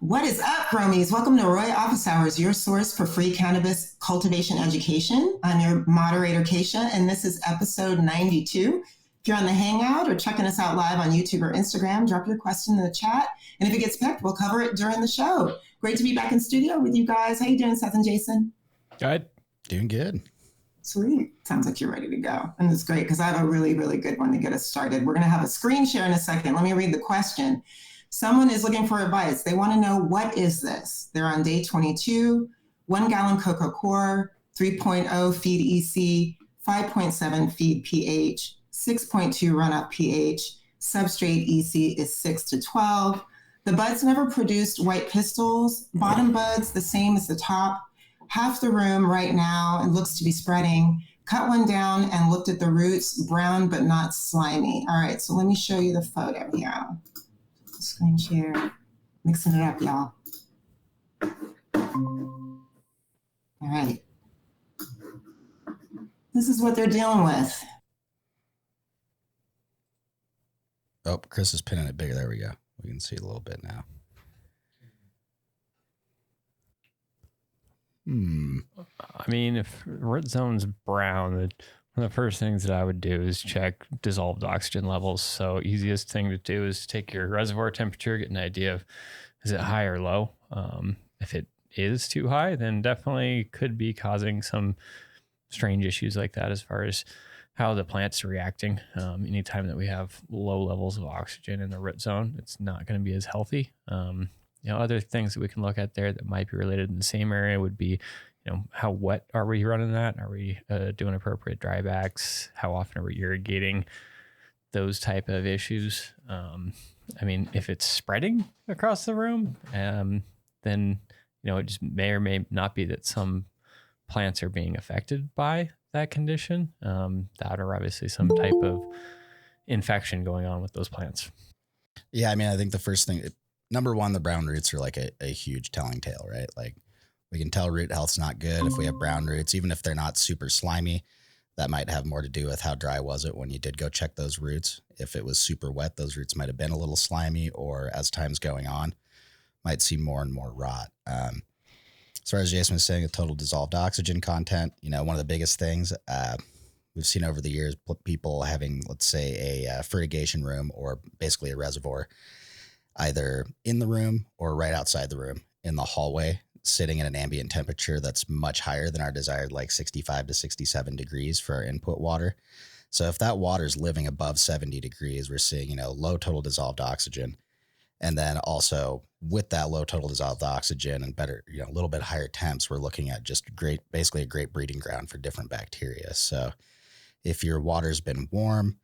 What is up, Bromies? Welcome to Roy Office Hours, your source for free cannabis cultivation education. I'm your moderator, Keisha, and this is episode 92. If you're on the Hangout or checking us out live on YouTube or Instagram, drop your question in the chat. And if it gets picked, we'll cover it during the show. Great to be back in studio with you guys. How you doing, Seth and Jason? Good. Doing good. Sweet. Sounds like you're ready to go. And it's great because I have a really, really good one to get us started. We're going to have a screen share in a second. Let me read the question. Someone is looking for advice. They want to know, what is this? They're on day 22, 1 gallon coco core, 3.0 feed EC, 5.7 feed pH, 6.2 run-up pH, substrate EC is 6 to 12. The buds never produced white pistils. Bottom buds the same as the top. Half the room right now, it looks to be spreading. Cut one down and looked at the roots, brown but not slimy. All right, so let me show you the photo here. Screen share, mixing it up, y'all. All right. This is what they're dealing with. Oh, Chris is pinning it bigger. There we go. We can see it a little bit now. I mean, if root zone's brown, one of the first things that I would do is check dissolved oxygen levels. So easiest thing to do is take your reservoir temperature, get an idea of, is it high or low? If it is too high, then definitely could be causing some strange issues like that as far as how the plant's reacting. Anytime that we have low levels of oxygen in the root zone, it's not going to be as healthy. Other things that we can look at there that might be related in the same area would be, how wet are we running that? Are we doing appropriate drybacks? How often are we irrigating? Those type of issues. If it's spreading across the room, then, it just may or may not be that some plants are being affected by that condition, that or obviously some type of infection going on with those plants. Yeah, I think the first thing, number one, the brown roots are like a huge telling tale, right? Like, we can tell root health's not good if we have brown roots, even if they're not super slimy. That might have more to do with how dry was it when you did go check those roots. If it was super wet, those roots might have been a little slimy, or as time's going on, might see more and more rot. As far as Jason was saying, the total dissolved oxygen content, one of the biggest things we've seen over the years, people having, let's say, a fertigation room or basically a reservoir, either in the room or right outside the room in the hallway, sitting at an ambient temperature that's much higher than our desired, like 65 to 67 degrees for our input water. So if that water is living above 70 degrees, we're seeing, low total dissolved oxygen. And then also with that low total dissolved oxygen and better, a little bit higher temps, we're looking at just basically a great breeding ground for different bacteria. So if your water's been warm,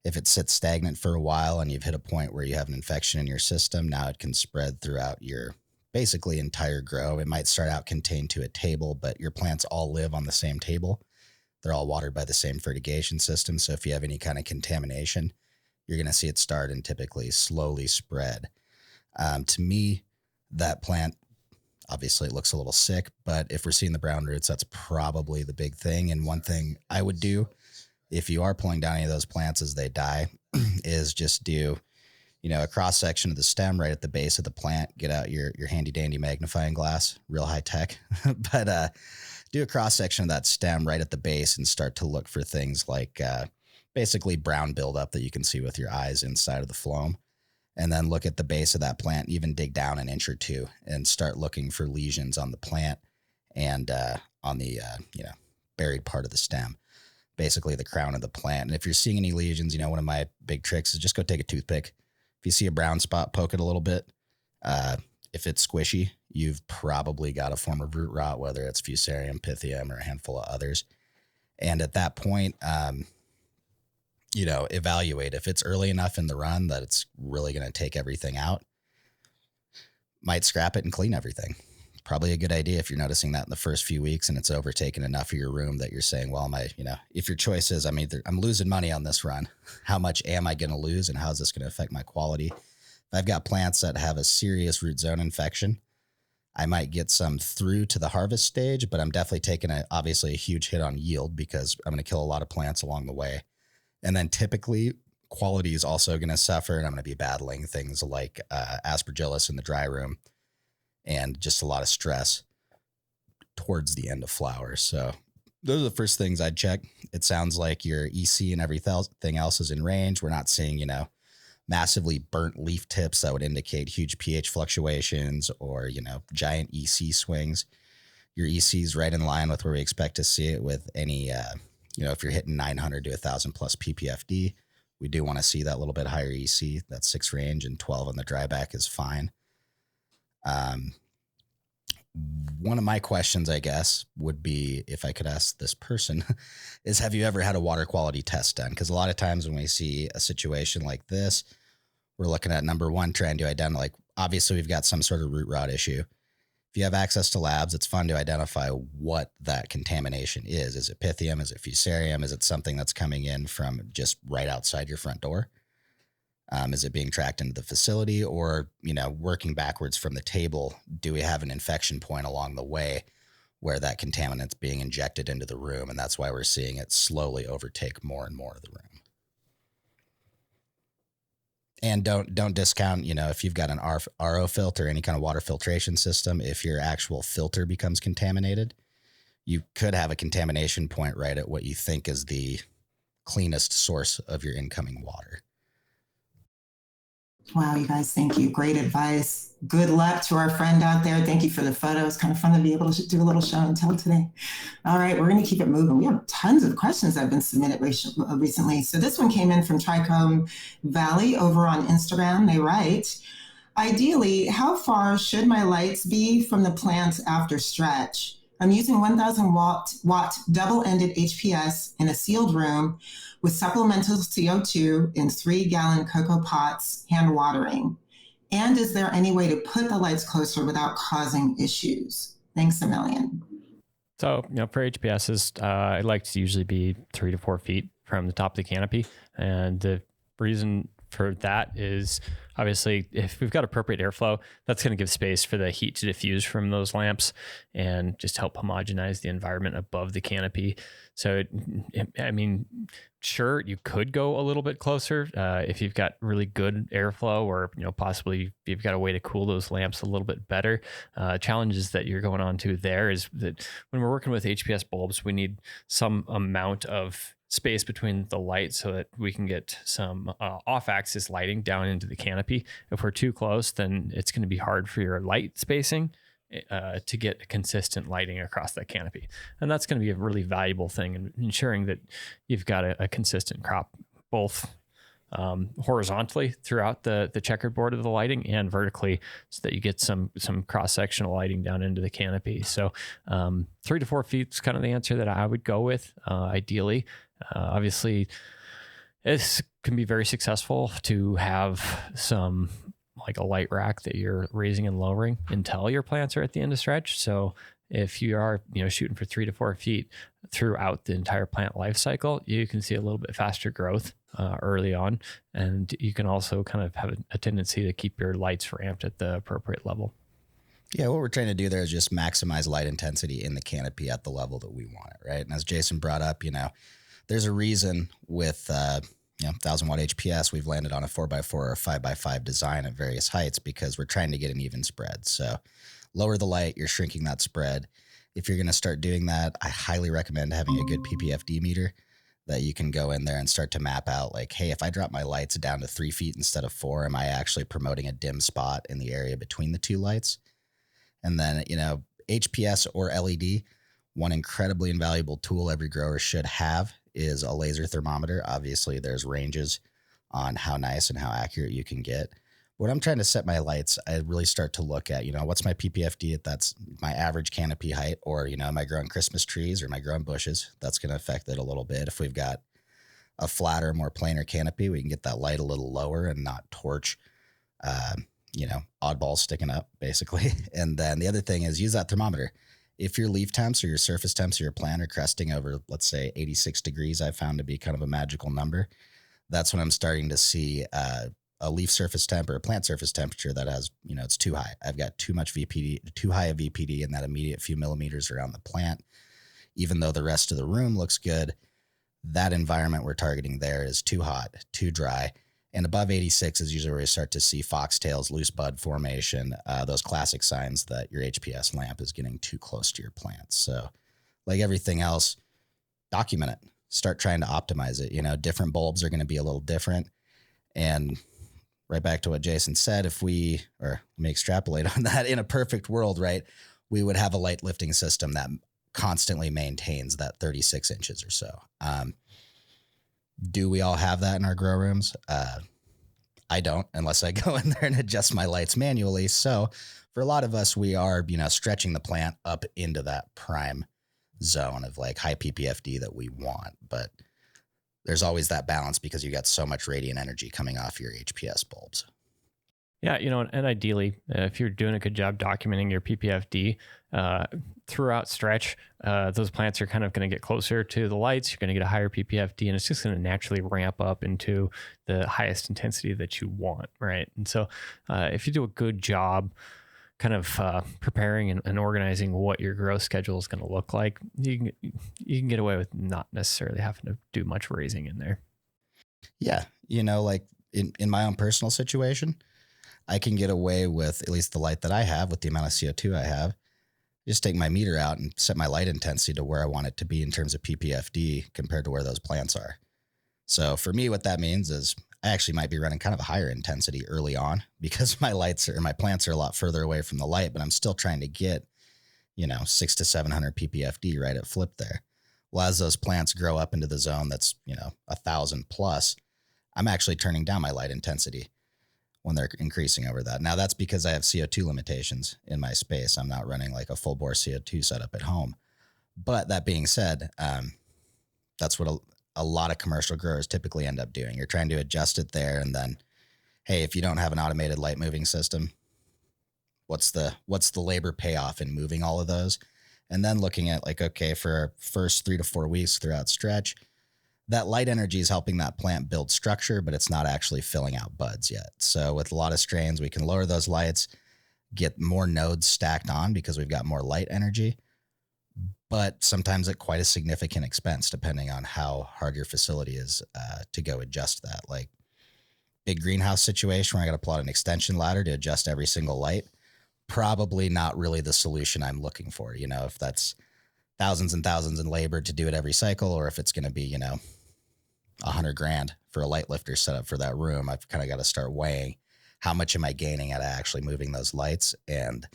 if it sits stagnant for a while and you've hit a point where you have an infection in your system, now it can spread throughout your basically entire grow. It might start out contained to a table, but your plants all live on the same table. They're all watered by the same fertigation system. So if you have any kind of contamination, you're going to see it start and typically slowly spread. To me, that plant, obviously it looks a little sick, but if we're seeing the brown roots, that's probably the big thing. And one thing I would do if you are pulling down any of those plants as they die is just do, a cross section of the stem right at the base of the plant. Get out your handy dandy magnifying glass, real high tech, but do a cross section of that stem right at the base and start to look for things like basically brown buildup that you can see with your eyes inside of the phloem. And then look at the base of that plant, even dig down an inch or two and start looking for lesions on the plant and on the buried part of the stem, basically the crown of the plant. And if you're seeing any lesions, one of my big tricks is just go take a toothpick. If you see a brown spot, poke it a little bit. If it's squishy, you've probably got a form of root rot, whether it's Fusarium, Pythium, or a handful of others. And at that point, evaluate. If it's early enough in the run that it's really going to take everything out, might scrap it and clean everything. Probably a good idea if you're noticing that in the first few weeks and it's overtaken enough of your room that you're saying, well, if your choice is, I'm losing money on this run, how much am I going to lose and how is this going to affect my quality? If I've got plants that have a serious root zone infection, I might get some through to the harvest stage, but I'm definitely taking obviously a huge hit on yield because I'm going to kill a lot of plants along the way. And then typically quality is also going to suffer, and I'm going to be battling things like aspergillus in the dry room and just a lot of stress towards the end of flower. So those are the first things I'd check. It sounds like your EC and everything else is in range. We're not seeing, massively burnt leaf tips that would indicate huge pH fluctuations or, giant EC swings. Your EC is right in line with where we expect to see it with any, if you're hitting 900 to 1,000 plus ppfd, we do want to see that little bit higher EC. That's 6 range, and 12 on the dryback is fine. One of my questions, I guess, would be, if I could ask this person, is have you ever had a water quality test done? Because a lot of times when we see a situation like this, we're looking at, number one, trying to identify, like, obviously we've got some sort of root rot issue. If you have access to labs, it's fun to identify what that contamination is. Is it Pythium? Is it Fusarium? Is it something that's coming in from just right outside your front door? Is it being tracked into the facility, or, working backwards from the table, do we have an infection point along the way where that contaminant's being injected into the room? And that's why we're seeing it slowly overtake more and more of the room. And don't discount, if you've got an RO filter, any kind of water filtration system, if your actual filter becomes contaminated, you could have a contamination point right at what you think is the cleanest source of your incoming water. Wow, you guys, thank you. Great advice. Good luck to our friend out there. Thank you for the photos. Kind of fun to be able to do a little show and tell today. All right, we're going to keep it moving. We have tons of questions that have been submitted recently. So this one came in from Trichome Valley over on Instagram. They write, ideally, how far should my lights be from the plants after stretch? I'm using 1,000 watt double-ended HPS in a sealed room with supplemental CO2 in 3-gallon coco pots, hand watering. And is there any way to put the lights closer without causing issues? Thanks a million. So, for HPSs, I like to usually be 3 to 4 feet from the top of the canopy. And the reason for that is, obviously, if we've got appropriate airflow, that's going to give space for the heat to diffuse from those lamps and just help homogenize the environment above the canopy. So, sure, you could go a little bit closer if you've got really good airflow, or possibly you've got a way to cool those lamps a little bit better. Challenges that you're going on to there is that when we're working with HPS bulbs, we need some amount of space between the light so that we can get some off-axis lighting down into the canopy. If we're too close, then it's going to be hard for your light spacing to get consistent lighting across that canopy. And that's going to be a really valuable thing in ensuring that you've got a consistent crop, both horizontally throughout the checkerboard of the lighting and vertically, so that you get some cross-sectional lighting down into the canopy. So 3 to 4 feet is kind of the answer that I would go with, ideally. Obviously, it can be very successful to have some, like a light rack that you're raising and lowering until your plants are at the end of stretch. So if you are, shooting for 3 to 4 feet throughout the entire plant life cycle, you can see a little bit faster growth early on. And you can also kind of have a tendency to keep your lights ramped at the appropriate level. Yeah, what we're trying to do there is just maximize light intensity in the canopy at the level that we want it, right? And as Jason brought up, there's a reason with 1,000 watt HPS, we've landed on a 4x4 or a 5x5 design at various heights, because we're trying to get an even spread. So lower the light, you're shrinking that spread. If you're going to start doing that, I highly recommend having a good PPFD meter that you can go in there and start to map out, like, hey, if I drop my lights down to 3 feet instead of 4, am I actually promoting a dim spot in the area between the two lights? And then, HPS or LED, one incredibly invaluable tool every grower should have is a laser thermometer. Obviously, there's ranges on how nice and how accurate you can get. When I'm trying to set my lights, I really start to look at, what's my PPFD if that's my average canopy height, or, am I growing Christmas trees or am I growing bushes? That's going to affect it a little bit. If we've got a flatter, more planar canopy, we can get that light a little lower and not torch, oddballs sticking up, basically. And then the other thing is use that thermometer. If your leaf temps or your surface temps or your plant are cresting over, let's say 86 degrees, I've found to be kind of a magical number. That's when I'm starting to see a leaf surface temp or a plant surface temperature that has, it's too high. I've got too much VPD, too high a VPD in that immediate few millimeters around the plant. Even though the rest of the room looks good, that environment we're targeting there is too hot, too dry, And above 86 is usually where you start to see foxtails, loose bud formation, those classic signs that your HPS lamp is getting too close to your plants. So like everything else, document it. Start trying to optimize it. You know, different bulbs are going to be a little different. And right back to what Jason said, if we, or let me extrapolate on that, in a perfect world, right, we would have a light lifting system that constantly maintains that 36 inches or so. Do we all have that in our grow rooms? I don't, unless I go in there and adjust my lights manually. So for a lot of us, we are, you know, stretching the plant up into that prime zone of like high PPFD that we want. But there's always that balance because you got so much radiant energy coming off your HPS bulbs. Yeah, you know, and ideally, if you're doing a good job documenting your PPFD throughout stretch, those plants are kind of going to get closer to the lights. You're going to get a higher PPFD, and it's just going to naturally ramp up into the highest intensity that you want, right? And so if you do a good job kind of preparing and organizing what your growth schedule is going to look like, you can get away with not necessarily having to do much raising in there. Yeah, you know, like in my own personal situation, I can get away with, at least the light that I have, with the amount of CO2 I have, just take my meter out and set my light intensity to where I want it to be in terms of PPFD compared to where those plants are. So for me, what that means is I actually might be running kind of a higher intensity early on because my plants are a lot further away from the light, but I'm still trying to get, you know, 600 to 700 PPFD right at flip there. Well, as those plants grow up into the zone that's, you know, 1,000 plus, I'm actually turning down my light intensity when they're increasing over that. Now that's because I have CO2 limitations in my space. I'm not running like a full bore CO2 setup at home. But that being said, that's what a lot of commercial growers typically end up doing. You're trying to adjust it there. And then, hey, if you don't have an automated light moving system, what's the labor payoff in moving all of those? And then looking at like, okay, for our first 3 to 4 weeks throughout stretch, that light energy is helping that plant build structure, but it's not actually filling out buds yet. So with a lot of strains, we can lower those lights, get more nodes stacked on because we've got more light energy, but sometimes at quite a significant expense, depending on how hard your facility is to go adjust that. Like big greenhouse situation where I got to pull out an extension ladder to adjust every single light, probably not really the solution I'm looking for. You know, if that's thousands and thousands in labor to do it every cycle, or if it's going to be, you know, $100,000 for a light lifter setup for that room, I've kind of got to start weighing how much am I gaining out of actually moving those lights. And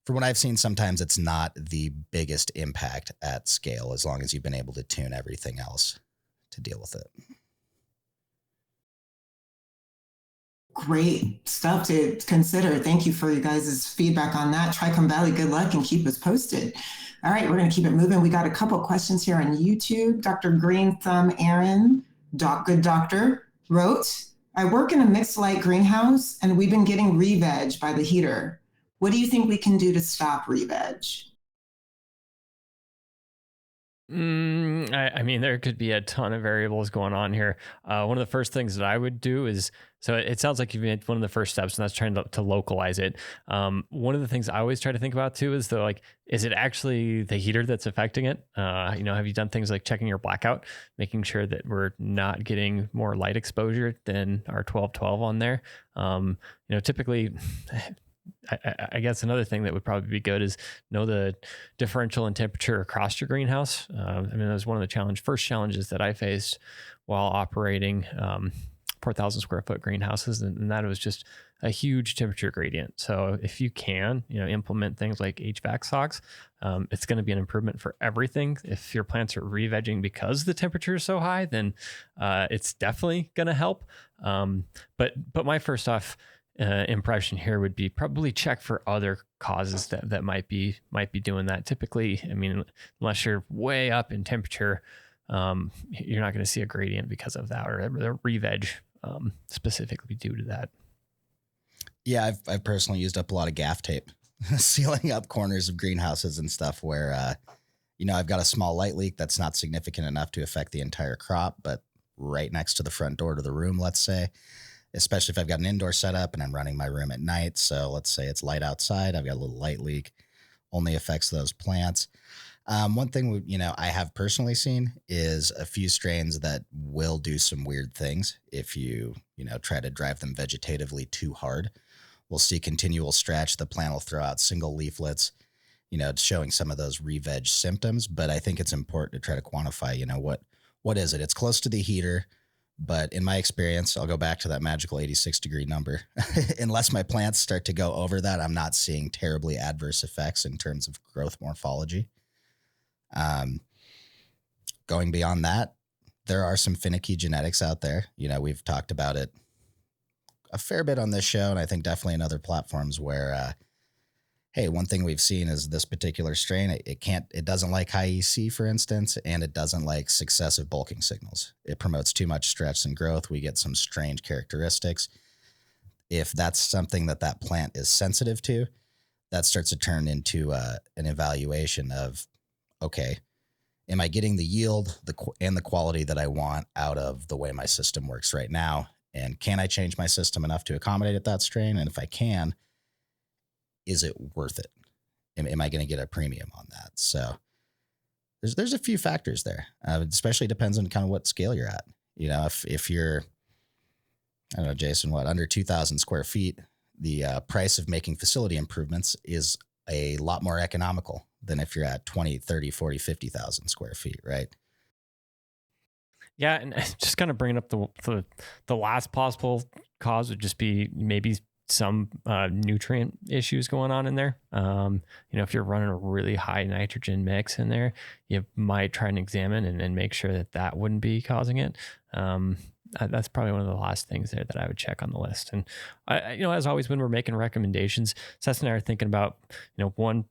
from what I've seen, sometimes it's not the biggest impact at scale as long as you've been able to tune everything else to deal with it. Great stuff to consider. Thank you for you guys' feedback on that. Tricom Valley, good luck and keep us posted. All right, we're going to keep it moving. We got a couple questions here on YouTube. Dr. Green Thumb Aaron, good doctor, wrote, I work in a mixed light greenhouse and we've been getting Reveg by the heater. What do you think we can do to stop Reveg? I mean, there could be a ton of variables going on here. One of the first things that I would do is, so it sounds like you've made one of the first steps, and that's trying to localize it. One of the things I always try to think about too is though, like, is it actually the heater that's affecting it? You know, have you done things like checking your blackout, making sure that we're not getting more light exposure than our 1212 on there? You know, typically, I guess another thing that would probably be good is know the differential in temperature across your greenhouse. I mean, that was one of the first challenges that I faced while operating 4,000 square foot greenhouses, and that was just a huge temperature gradient. So if you can, you know, implement things like HVAC socks, it's going to be an improvement for everything. If your plants are revegging because the temperature is so high, then it's definitely going to help. But my first off impression here would be probably check for other causes that might be doing that. Typically, I mean, unless you're way up in temperature, you're not going to see a gradient because of that, or the Reveg specifically due to that. Yeah, I've personally used up a lot of gaff tape sealing up corners of greenhouses and stuff where, you know, I've got a small light leak that's not significant enough to affect the entire crop, but right next to the front door to the room, let's say, especially if I've got an indoor setup and I'm running my room at night. So let's say it's light outside, I've got a little light leak, only affects those plants. One thing I have personally seen is a few strains that will do some weird things if you try to drive them vegetatively too hard. We'll see continual stretch. The plant will throw out single leaflets, showing some of those Reveg symptoms. But I think it's important to try to quantify, what is it? It's close to the heater, but in my experience, I'll go back to that magical 86-degree number. Unless my plants start to go over that, I'm not seeing terribly adverse effects in terms of growth morphology. Going beyond that, there are some finicky genetics out there. We've talked about it a fair bit on this show, and I think definitely in other platforms where, hey, one thing we've seen is this particular strain, it doesn't like high EC, for instance, and it doesn't like successive bulking signals. It promotes too much stretch and growth. We get some strange characteristics. If that's something that plant is sensitive to, that starts to turn into an evaluation of, okay, am I getting the yield and the quality that I want out of the way my system works right now? And can I change my system enough to accommodate that strain? And if I can, is it worth it? Am I going to get a premium on that? So there's a few factors there. It especially depends on kind of what scale you're at. If you're, I don't know, Jason, under 2,000 square feet, the price of making facility improvements is a lot more economical than if you're at 20, 30, 40, 50,000 square feet, right? Yeah, and just kind of bringing up the last possible cause would just be maybe some nutrient issues going on in there. If you're running a really high nitrogen mix in there, you might try and examine and make sure that wouldn't be causing it. That's probably one of the last things there that I would check on the list. And as always, when we're making recommendations, Seth and I are thinking about, one,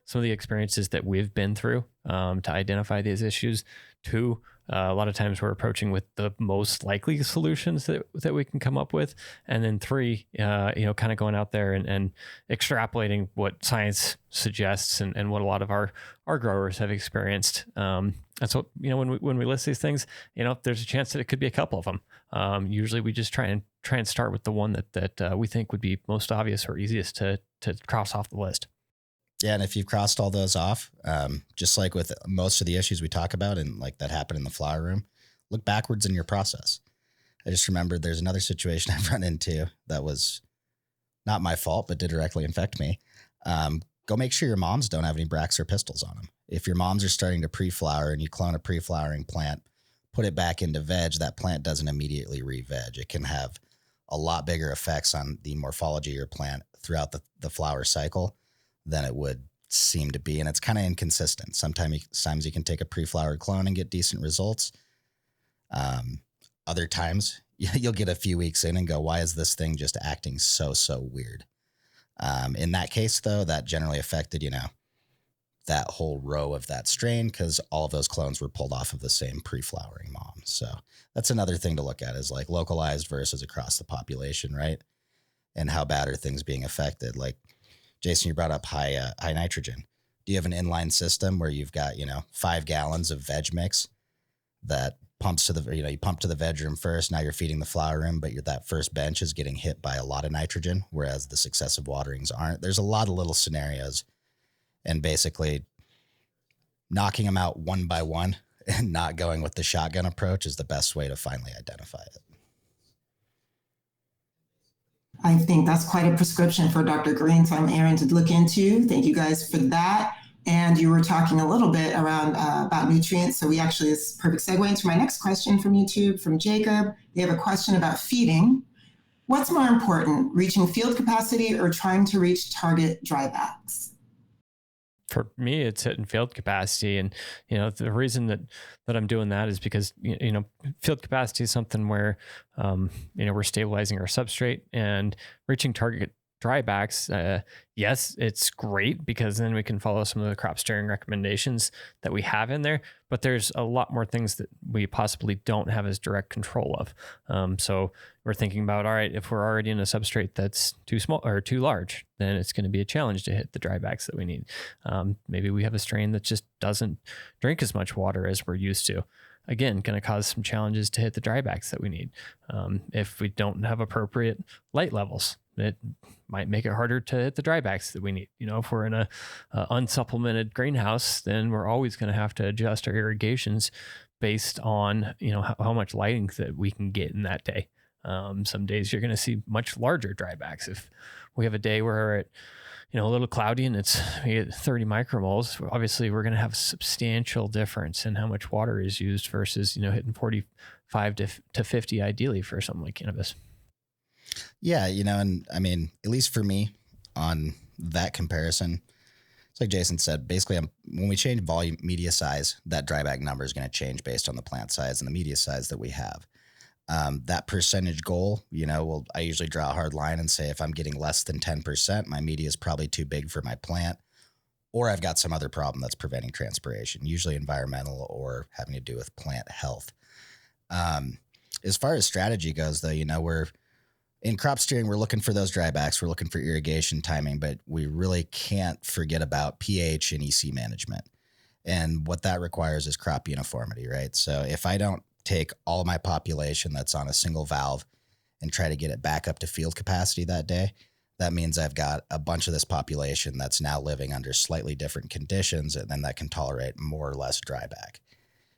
some of the experiences that we've been through to identify these issues. Two, a lot of times we're approaching with the most likely solutions that we can come up with. And then three, kind of going out there and extrapolating what science suggests and what a lot of our growers have experienced. That's what, when we list these things, there's a chance that it could be a couple of them. Usually we just try and start with the one that we think would be most obvious or easiest to cross off the list. Yeah, and if you've crossed all those off, just like with most of the issues we talk about and like that happened in the flower room, look backwards in your process. I just remembered there's another situation I've run into that was not my fault, but did directly infect me. Go make sure your moms don't have any bracts or pistils on them. If your moms are starting to pre-flower and you clone a pre-flowering plant, put it back into veg, that plant doesn't immediately re-veg. It can have a lot bigger effects on the morphology of your plant throughout the flower cycle than it would seem to be. And it's kind of inconsistent. Sometimes you can take a pre-flowered clone and get decent results. Other times you'll get a few weeks in and go, why is this thing just acting so weird? In that case, though, that generally affected, that whole row of that strain because all of those clones were pulled off of the same pre-flowering mom. So that's another thing to look at is like localized versus across the population, right? And how bad are things being affected? Like, Jason, you brought up high nitrogen. Do you have an inline system where you've got, 5 gallons of veg mix that pumps to the, you pump to the veg room first, now you're feeding the flower room, but that first bench is getting hit by a lot of nitrogen, whereas the successive waterings aren't. There's a lot of little scenarios, and basically knocking them out one by one and not going with the shotgun approach is the best way to finally identify it. I think that's quite a prescription for Dr. Greentime, Aaron, to look into. Thank you guys for that. And you were talking a little bit around about nutrients. So this is a perfect segue into my next question from YouTube, from Jacob. They have a question about feeding. What's more important, reaching field capacity or trying to reach target drybacks? For me, it's hitting field capacity. And, the reason that I'm doing that is because, field capacity is something where, we're stabilizing our substrate and reaching target drybacks. Yes, it's great because then we can follow some of the crop steering recommendations that we have in there, but there's a lot more things that we possibly don't have as direct control of. So we're thinking about, all right, if we're already in a substrate that's too small or too large, then it's going to be a challenge to hit the drybacks that we need. Maybe we have a strain that just doesn't drink as much water as we're used to. Again, going to cause some challenges to hit the drybacks that we need. If we don't have appropriate light levels, it might make it harder to hit the drybacks that we need. If we're in a unsupplemented greenhouse, then we're always going to have to adjust our irrigations based on, how much lighting that we can get in that day. Some days you're going to see much larger drybacks. If we have a day where it's a little cloudy and we get 30 micromoles, obviously we're going to have a substantial difference in how much water is used versus, hitting 45 to 50 ideally for something like cannabis. Yeah. And I mean, at least for me on that comparison, it's like Jason said, basically when we change volume, media size, that dryback number is going to change based on the plant size and the media size that we have. That percentage goal, I usually draw a hard line and say if I'm getting less than 10%, my media is probably too big for my plant, or I've got some other problem that's preventing transpiration, usually environmental or having to do with plant health. As far as strategy goes, though, we're in crop steering, we're looking for those drybacks, we're looking for irrigation timing, but we really can't forget about pH and EC management. And what that requires is crop uniformity, right? So if I don't take all my population that's on a single valve and try to get it back up to field capacity that day, that means I've got a bunch of this population that's now living under slightly different conditions, and then that can tolerate more or less dryback.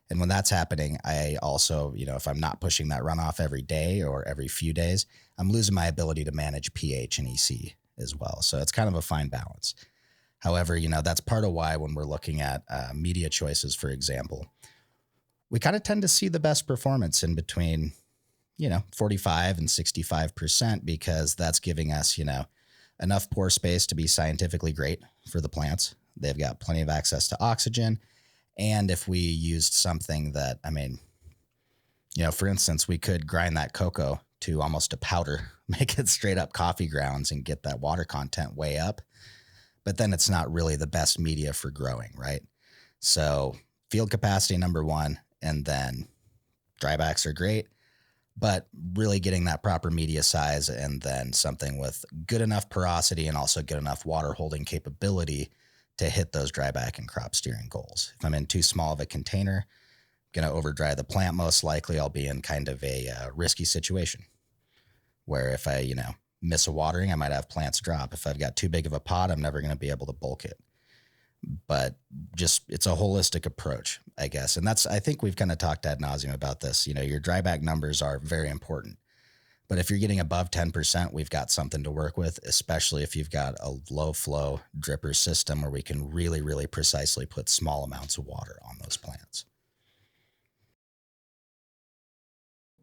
And when that's happening, I also, if I'm not pushing that runoff every day or every few days, I'm losing my ability to manage pH and EC as well. So it's kind of a fine balance. However, that's part of why when we're looking at media choices, for example, we kind of tend to see the best performance in between, 45 and 65%, because that's giving us, enough pore space to be scientifically great for the plants. They've got plenty of access to oxygen. And if we used something that, for instance, we could grind that coco to almost a powder, make it straight up coffee grounds and get that water content way up. But then it's not really the best media for growing, right? So field capacity, number one. And then drybacks are great, but really getting that proper media size and then something with good enough porosity and also good enough water holding capability to hit those dryback and crop steering goals. If I'm in too small of a container, I'm going to over dry the plant. Most likely I'll be in kind of a risky situation where if I, miss a watering, I might have plants drop. If I've got too big of a pot, I'm never going to be able to bulk it. But just, it's a holistic approach, I guess. And I think we've kind of talked ad nauseum about this. Your dryback numbers are very important, but if you're getting above 10%, we've got something to work with, especially if you've got a low flow dripper system where we can really, really precisely put small amounts of water on those plants.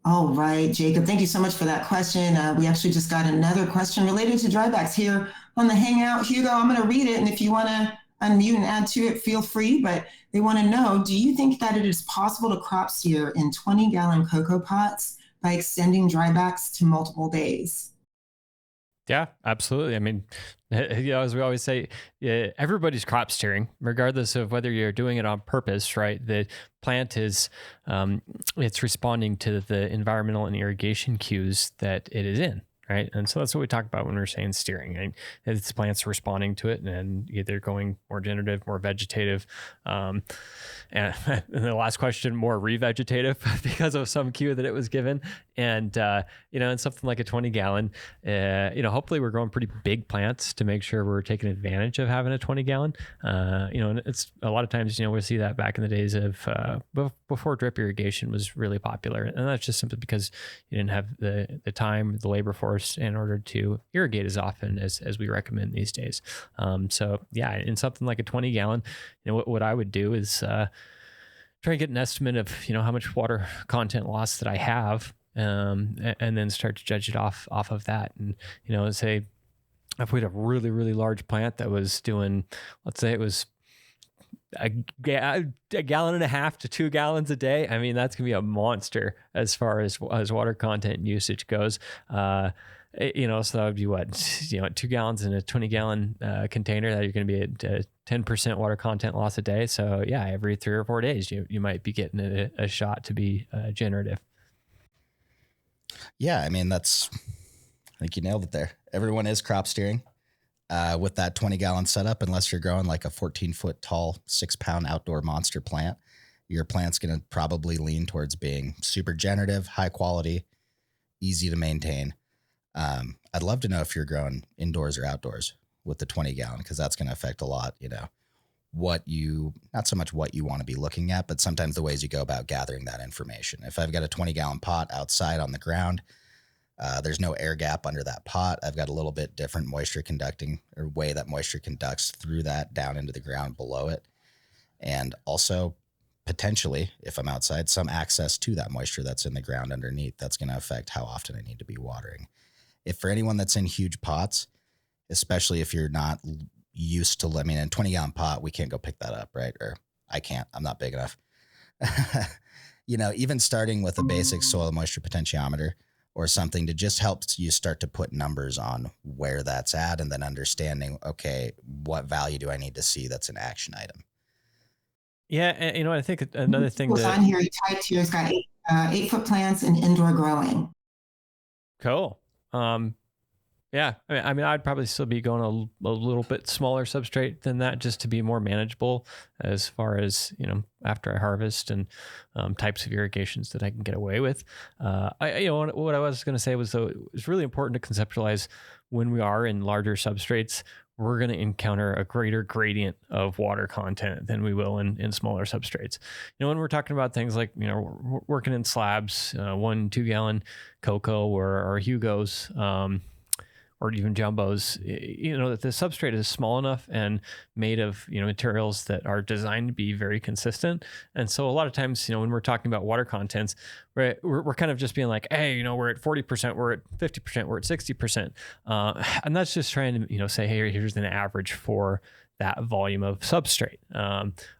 All right, Jacob, thank you so much for that question. We actually just got another question related to drybacks here on the Hangout. Hugo, I'm going to read it, and if you want to unmute and add to it, feel free. But they want to know, do you think that it is possible to crop steer in 20-gallon cocoa pots by extending drybacks to multiple days? Yeah, absolutely. I mean, as we always say, everybody's crop steering, regardless of whether you're doing it on purpose, right? The plant is, it's responding to the environmental and irrigation cues that it is in. Right. And so that's what we talk about when we're saying steering. Right? It's plants responding to it and either going more generative, more vegetative. And the last question, more revegetative because of some cue that it was given. And, in something like a 20-gallon, hopefully we're growing pretty big plants to make sure we're taking advantage of having a 20-gallon. And it's a lot of times, we see that back in the days of before drip irrigation was really popular. And that's just simply because you didn't have the time, the labor force in order to irrigate as often as we recommend these days. So yeah, in something like a 20-gallon, what I would do is try to get an estimate of, how much water content loss that I have, and then start to judge it off of that. And, say if we had a really, really large plant that was doing, let's say it was a gallon and a half to 2 gallons a day. I mean, that's gonna be a monster as far as water content usage goes. So that would be what, 2 gallons in a 20-gallon container that you're going to be at 10% water content loss a day. So yeah, every 3 or 4 days, you might be getting a shot to be generative. Yeah. I mean, I think you nailed it there. Everyone is crop steering with that 20-gallon setup, unless you're growing like a 14-foot tall, 6-pound outdoor monster plant. Your plant's going to probably lean towards being super generative, high quality, easy to maintain. I'd love to know if you're growing indoors or outdoors with the 20 gallon, because that's going to affect a lot, not so much what you want to be looking at, but sometimes the ways you go about gathering that information. If I've got a 20 gallon pot outside on the ground, there's no air gap under that pot. I've got a little bit different moisture conducting, or way that moisture conducts through that down into the ground below it. And also potentially, if I'm outside, some access to that moisture that's in the ground underneath. That's going to affect how often I need to be watering. If for anyone that's in huge pots, especially if you're not used to, in a 20 gallon pot, we can't go pick that up, right? Or I can't, I'm not big enough. Even starting with a basic soil moisture potentiometer or something to just help you start to put numbers on where that's at, and then understanding, okay, what value do I need to see that's an action item? Yeah, and I think another thing that on here, typed here has got 8-foot plants and indoor growing. Cool. Yeah, I mean, I'd probably still be going a little bit smaller substrate than that, just to be more manageable as far as, after I harvest, and types of irrigations that I can get away with. What I was going to say was, though, it's really important to conceptualize when we are in larger substrates, we're going to encounter a greater gradient of water content than we will in smaller substrates. When we're talking about things like, working in slabs, 1-2 gallon coco or Hugos, or even jumbos, that the substrate is small enough and made of, materials that are designed to be very consistent. And so a lot of times, when we're talking about water contents, we're kind of just being like, hey, we're at 40%, we're at 50%, we're at 60%. And that's just trying to, say, hey, here's an average for that volume of substrate.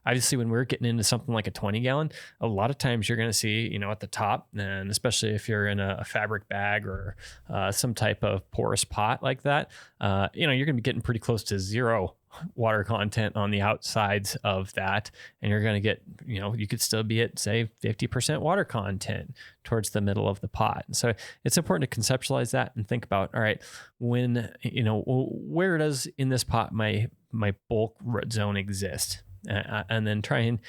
Obviously, when we're getting into something like a 20 gallon, a lot of times you're going to see, at the top, and especially if you're in a fabric bag or some type of porous pot like that, you're going to be getting pretty close to zero water content on the outsides of that. And you're going to get, you could still be at, say, 50% water content towards the middle of the pot. And so it's important to conceptualize that and think about, all right, when, where does in this pot my bulk root zone exist? And then try and,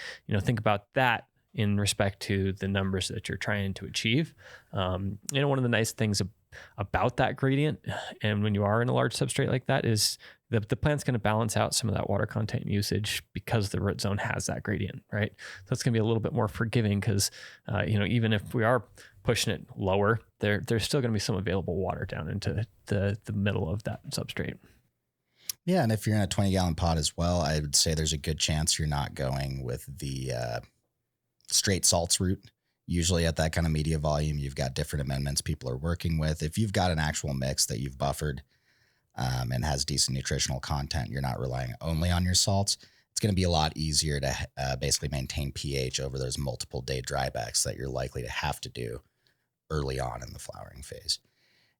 think about that in respect to the numbers that you're trying to achieve. One of the nice things about that gradient, and when you are in a large substrate like that, is the plant's going to balance out some of that water content usage because the root zone has that gradient, right? So it's going to be a little bit more forgiving because, even if we are pushing it lower, there's still going to be some available water down into the middle of that substrate. Yeah, and if you're in a 20 gallon pot as well, I would say there's a good chance you're not going with the straight salts route. Usually at that kind of media volume, you've got different amendments people are working with. If you've got an actual mix that you've buffered and has decent nutritional content, you're not relying only on your salts. It's going to be a lot easier to basically maintain pH over those multiple day drybacks that you're likely to have to do early on in the flowering phase.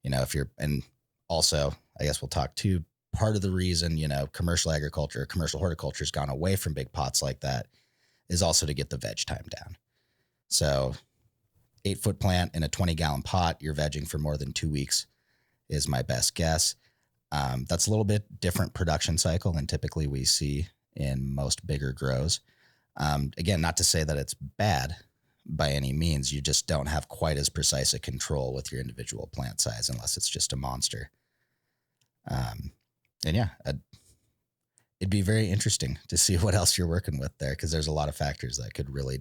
And also, I guess we'll talk too, part of the reason, commercial agriculture, commercial horticulture has gone away from big pots like that is also to get the veg time down. So 8-foot plant in a 20 gallon pot, you're vegging for more than 2 weeks is my best guess. That's a little bit different production cycle than typically we see in most bigger grows. Again, not to say that it's bad by any means. You just don't have quite as precise a control with your individual plant size unless it's just a monster. And yeah, it'd be very interesting to see what else you're working with there, because there's a lot of factors that could really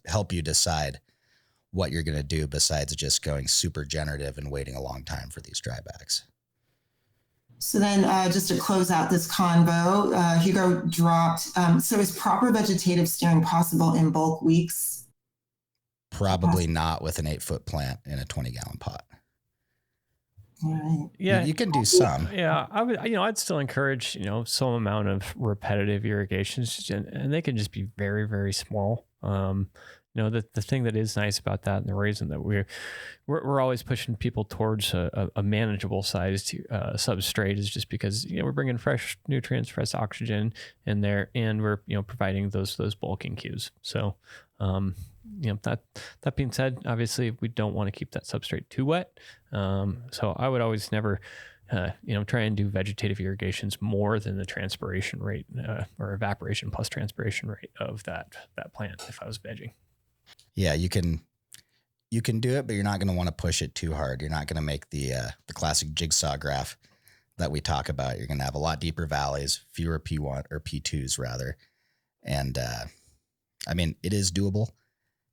help you decide what you're going to do besides just going super generative and waiting a long time for these drybacks. So then just to close out this convo, Hugo dropped, so is proper vegetative steering possible in bulk weeks? Probably not with an 8-foot plant in a 20 gallon pot. Right. Yeah, you can do some. Yeah, I would. I'd still encourage some amount of repetitive irrigations, and they can just be very, very small. The thing that is nice about that, and the reason that we're always pushing people towards a manageable sized substrate, is just because we're bringing fresh nutrients, fresh oxygen in there, and we're providing those bulking cues. So. That being said, obviously we don't want to keep that substrate too wet. So I would always never, try and do vegetative irrigations more than the transpiration rate or evaporation plus transpiration rate of that plant if I was vegging. Yeah, you can you can do it, but you're not going to want to push it too hard. You're not going to make the classic jigsaw graph that we talk about. You're going to have a lot deeper valleys, fewer P1 or P2s rather. And I mean, it is doable.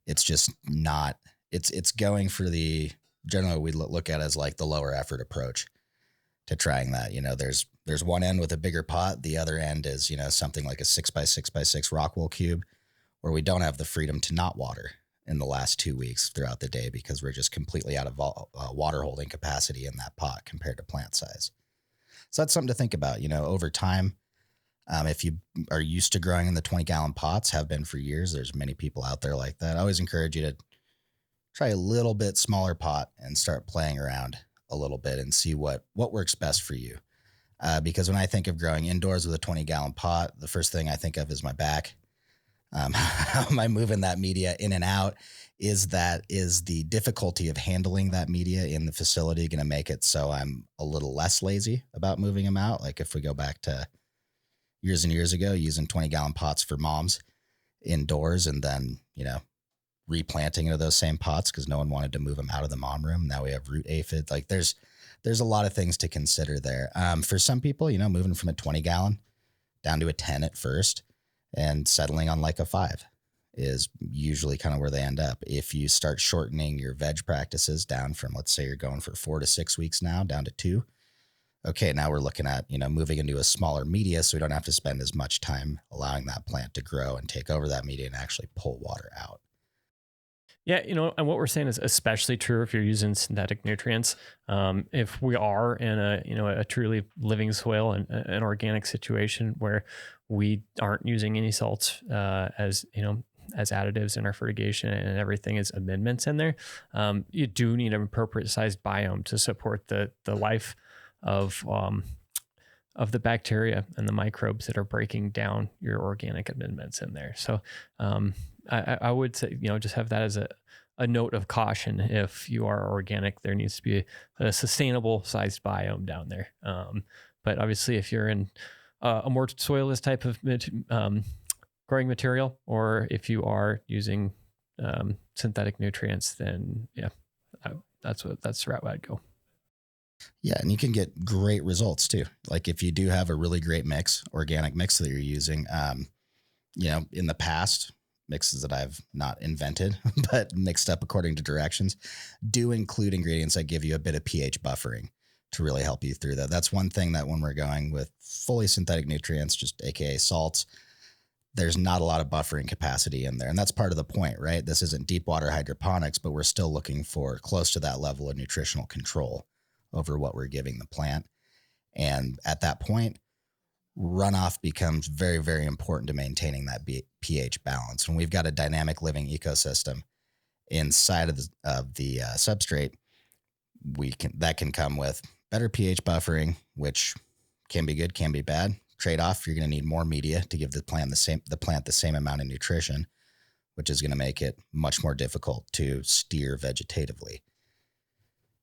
It's just not, it's going for the, generally we look at as like the lower effort approach to trying that. You know, there's one end with a bigger pot. The other end is, you know, something like a 6x6x6 Rockol cube where we don't have the freedom to not water in the last 2 weeks throughout the day because we're just completely out of water holding capacity in that pot compared to plant size. So that's something to think about, you know, over time. If you are used to growing in the 20-gallon pots, have been for years, there's many people out there like that. I always encourage you to try a little bit smaller pot and start playing around a little bit and see what works best for you. Because when I think of growing indoors with a 20-gallon pot, the first thing I think of is my back. How am I moving that media in and out? Is the difficulty of handling that media in the facility going to make it so I'm a little less lazy about moving them out? Like if we go back to years and years ago, using 20-gallon pots for moms indoors and then, you know, replanting into those same pots because no one wanted to move them out of the mom room. Now we have root aphid. Like there's a lot of things to consider there. For some people, you know, moving from a 20-gallon down to a 10 at first and settling on like a 5 is usually kind of where they end up. If you start shortening your veg practices down from, let's say you're going for 4 to 6 weeks now down to 2. Okay, now we're looking at, you know, moving into a smaller media so we don't have to spend as much time allowing that plant to grow and take over that media and actually pull water out. Yeah, you know, and what we're saying is especially true if you're using synthetic nutrients. If we are in a truly living soil and an organic situation where we aren't using any salts as additives in our fertigation and everything is amendments in there, you do need an appropriate sized biome to support the life of the bacteria and the microbes that are breaking down your organic amendments in there. So I would say, you know, just have that as a note of caution. If you are organic, there needs to be a sustainable sized biome down there. But obviously if you're in a more soilless type of growing material, or if you are using synthetic nutrients, then yeah, that's the route I'd go. Yeah, and you can get great results too. Like if you do have a really great mix, organic mix that you're using, you know, in the past, mixes that I've not invented, but mixed up according to directions, do include ingredients that give you a bit of pH buffering to really help you through that. That's one thing that when we're going with fully synthetic nutrients, just AKA salts, there's not a lot of buffering capacity in there. And that's part of the point, right? This isn't deep water hydroponics, but we're still looking for close to that level of nutritional control over what we're giving the plant. And at that point, runoff becomes very, very important to maintaining that pH balance. When we've got a dynamic living ecosystem inside of the substrate, that can come with better pH buffering, which can be good, can be bad. Trade-off, you're going to need more media to give the plant the same amount of nutrition, which is going to make it much more difficult to steer vegetatively.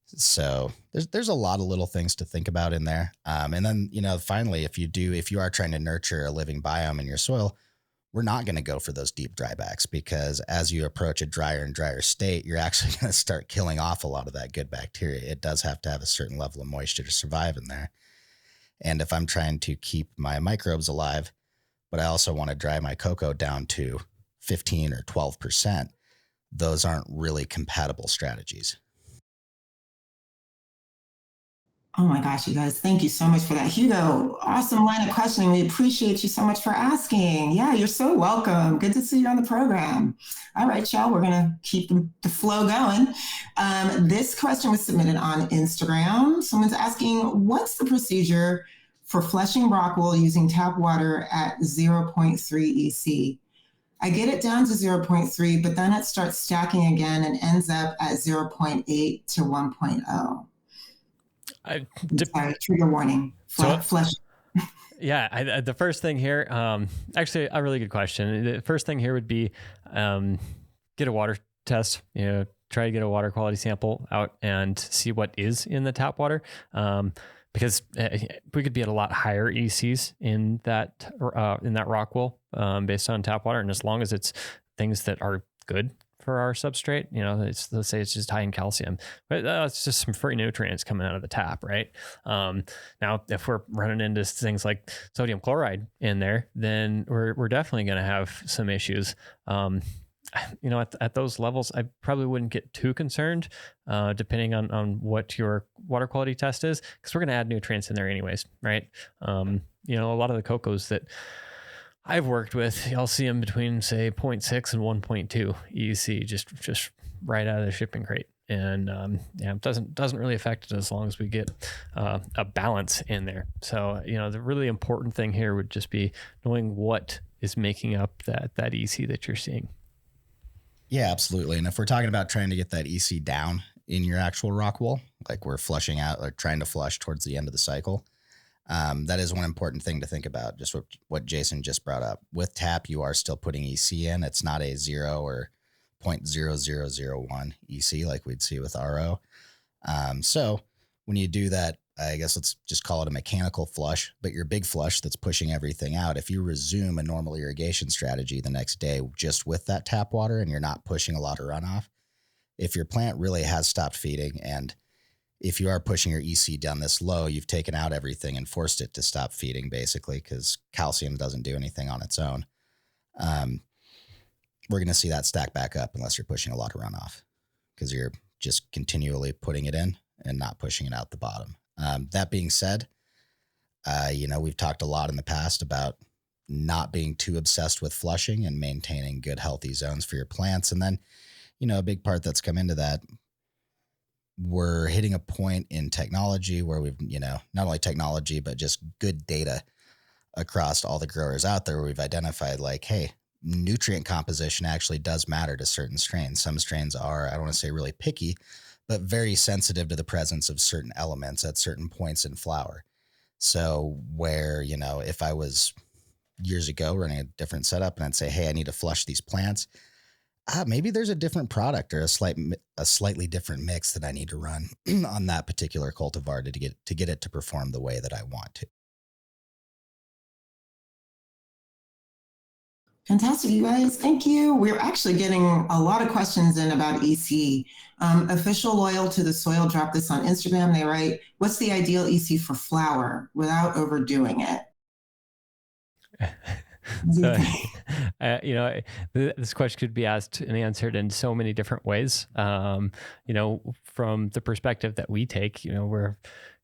So there's a lot of little things to think about in there. And then, you know, finally, if you are trying to nurture a living biome in your soil, we're not going to go for those deep drybacks, because as you approach a drier and drier state, you're actually going to start killing off a lot of that good bacteria. It does have to have a certain level of moisture to survive in there. And if I'm trying to keep my microbes alive, but I also want to dry my cocoa down to 15 or 12%, those aren't really compatible strategies. Oh my gosh, you guys, thank you so much for that. Hugo, awesome line of questioning. We appreciate you so much for asking. Yeah, you're so welcome. Good to see you on the program. All right, y'all, we're going to keep the flow going. This question was submitted on Instagram. Someone's asking, what's the procedure for flushing Rockol using tap water at 0.3 EC? I get it down to 0.3, but then it starts stacking again and ends up at 0.8 to 1.0. Sorry, trigger warning. Flush. Yeah, the first thing here, actually a really good question. The first thing here would be get a water test. You know, try to get a water quality sample out and see what is in the tap water, because we could be at a lot higher ECs in that Rockol based on tap water, and as long as it's things that are good for our substrate. Let's say it's just high in calcium, but that's just some free nutrients coming out of the tap, right? Now, if we're running into things like sodium chloride in there, then we're definitely going to have some issues. At those levels, I probably wouldn't get too concerned, depending on what your water quality test is, because we're going to add nutrients in there anyways, right? A lot of the cocos that I've worked with, I'll see them between, say, 0.6 and 1.2 EC, just right out of the shipping crate. And it doesn't really affect it as long as we get a balance in there. So, the really important thing here would just be knowing what is making up that EC that you're seeing. Yeah, absolutely. And if we're talking about trying to get that EC down in your actual rock wool, like we're flushing out or trying to flush towards the end of the cycle, that is one important thing to think about. Just what Jason just brought up. With tap, you are still putting EC in. It's not a 0 or 0.0001 EC like we'd see with RO. So when you do that, I guess let's just call it a mechanical flush, but your big flush that's pushing everything out. If you resume a normal irrigation strategy the next day just with that tap water and you're not pushing a lot of runoff, if your plant really has stopped feeding, and if you are pushing your EC down this low, you've taken out everything and forced it to stop feeding basically, because calcium doesn't do anything on its own. We're going to see that stack back up unless you're pushing a lot of runoff, because you're just continually putting it in and not pushing it out the bottom. That being said, we've talked a lot in the past about not being too obsessed with flushing and maintaining good, healthy zones for your plants. And then, a big part that's come into that, we're hitting a point in technology where we've, not only technology, but just good data across all the growers out there, where we've identified like, hey, nutrient composition actually does matter to certain strains. Some strains are, I don't want to say really picky, but very sensitive to the presence of certain elements at certain points in flower. So where, if I was years ago running a different setup and I'd say, hey, I need to flush these plants, maybe there's a different product or a slightly different mix that I need to run on that particular cultivar to get it to perform the way that I want to. Fantastic, you guys. Thank you. We're actually getting a lot of questions in about EC. Official Loyal to the Soil dropped this on Instagram. They write, what's the ideal EC for flower without overdoing it? So, this question could be asked and answered in so many different ways. From the perspective that we take, we're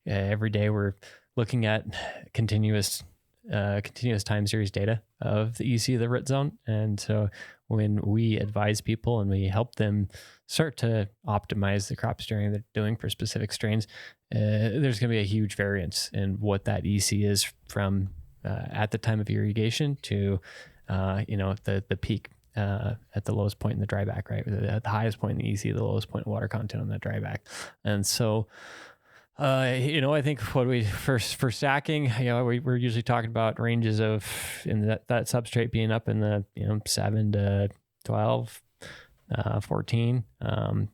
every day we're looking at continuous time series data of the EC of the root zone. And so when we advise people and we help them start to optimize the crop steering they're doing for specific strains, there's going to be a huge variance in what that EC is from at the time of irrigation to the peak at the lowest point in the dryback, right? At the highest point in the EC, the lowest point of water content on that dryback. And so I think what we for stacking, we're usually talking about ranges of in that substrate being up in the 7 to 12, 14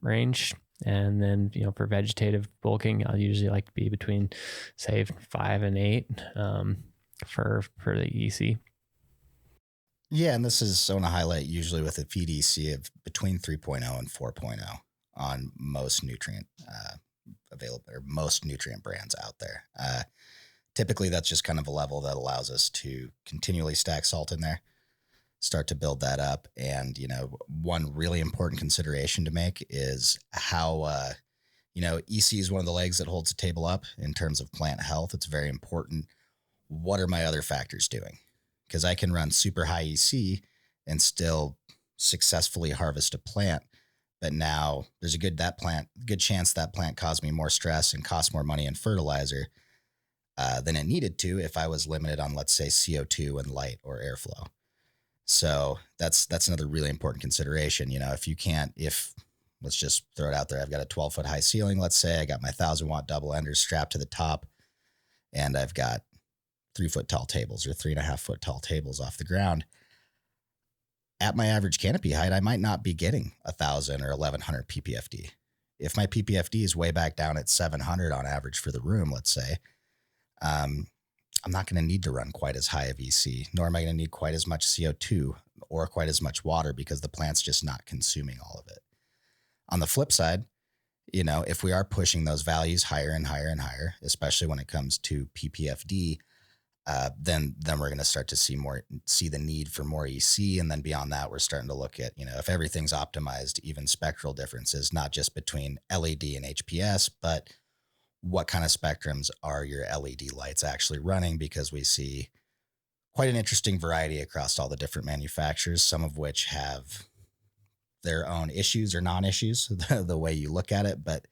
range, and then for vegetative bulking, I'll usually like to be between say 5 and 8 for the EC. Yeah, and this is, I want to highlight, usually with a feed EC of between 3.0 and 4.0 on most nutrient available, or most nutrient brands out there. Typically, that's just kind of a level that allows us to continually stack salt in there, start to build that up. And, one really important consideration to make is how, EC is one of the legs that holds the table up in terms of plant health. It's very important. What are my other factors doing? Because I can run super high EC and still successfully harvest a plant. But now there's a good chance that plant caused me more stress and cost more money in fertilizer than it needed to if I was limited on, let's say, CO2 and light or airflow. So that's another really important consideration. If let's just throw it out there, I've got a 12-foot high ceiling. Let's say I got my 1,000-watt double enders strapped to the top, and I've got 3-foot tall tables or 3.5-foot tall tables off the ground. At my average canopy height, I might not be getting 1,000 or 1,100 ppfd. If my ppfd is way back down at 700 on average for the room, let's say, I'm not going to need to run quite as high of EC, nor am I going to need quite as much CO2 or quite as much water because the plant's just not consuming all of it. On the flip side, if we are pushing those values higher and higher and higher, especially when it comes to PPFD, then we're going to start to see the need for more EC. And then beyond that, we're starting to look at, if everything's optimized, even spectral differences, not just between LED and HPS, but what kind of spectrums are your LED lights actually running? Because we see quite an interesting variety across all the different manufacturers, some of which have their own issues or non-issues, the way you look at it, but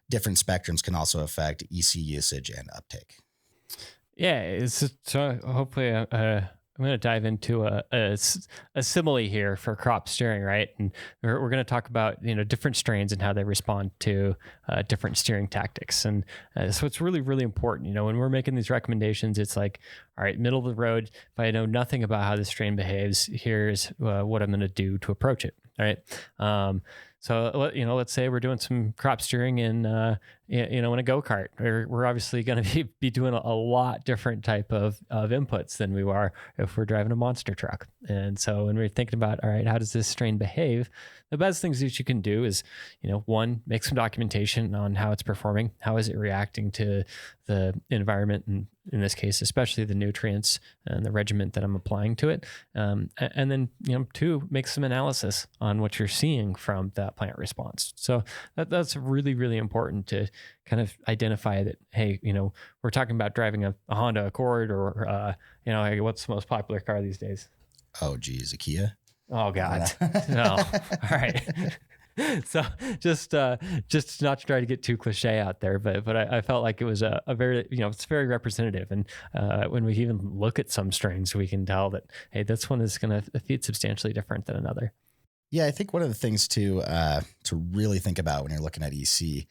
different spectrums can also affect EC usage and uptake. Yeah, so hopefully I'm going to dive into a simile here for crop steering, right? And we're going to talk about different strains and how they respond to different steering tactics. And so it's really, really important. When we're making these recommendations, it's like, all right, middle of the road. If I know nothing about how the strain behaves, here's what I'm going to do to approach it. All right. So, let's say we're doing some crop steering in a go-kart. We're obviously going to be doing a lot different type of inputs than we are if we're driving a monster truck. And so when we're thinking about, all right, how does this strain behave? The best things that you can do is, one, make some documentation on how it's performing. How is it reacting to the environment, and in this case, especially the nutrients and the regimen that I'm applying to it. And then, two, make some analysis on what you're seeing from that plant response. So that's really, really important to kind of identify that, hey, we're talking about driving a Honda Accord or, what's the most popular car these days? Oh, geez, a Kia. Oh God. No. All right. So just not to try to get too cliche out there, but I felt like it was a very, it's very representative. And when we even look at some strains, we can tell that, hey, this one is going to feed substantially different than another. Yeah, I think one of the things to really think about when you're looking at EC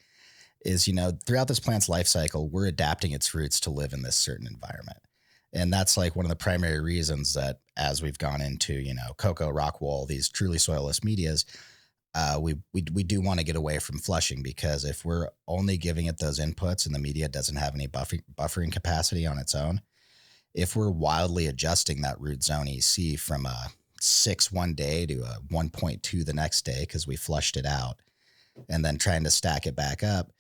is, throughout this plant's life cycle, we're adapting its roots to live in this certain environment. And that's like one of the primary reasons that as we've gone into, coco, Rockol, these truly soilless medias, we do want to get away from flushing, because if we're only giving it those inputs and the media doesn't have any buffering capacity on its own, if we're wildly adjusting that root zone EC from a 6 one day to a 1.2 the next day because we flushed it out, and then trying to stack it back up,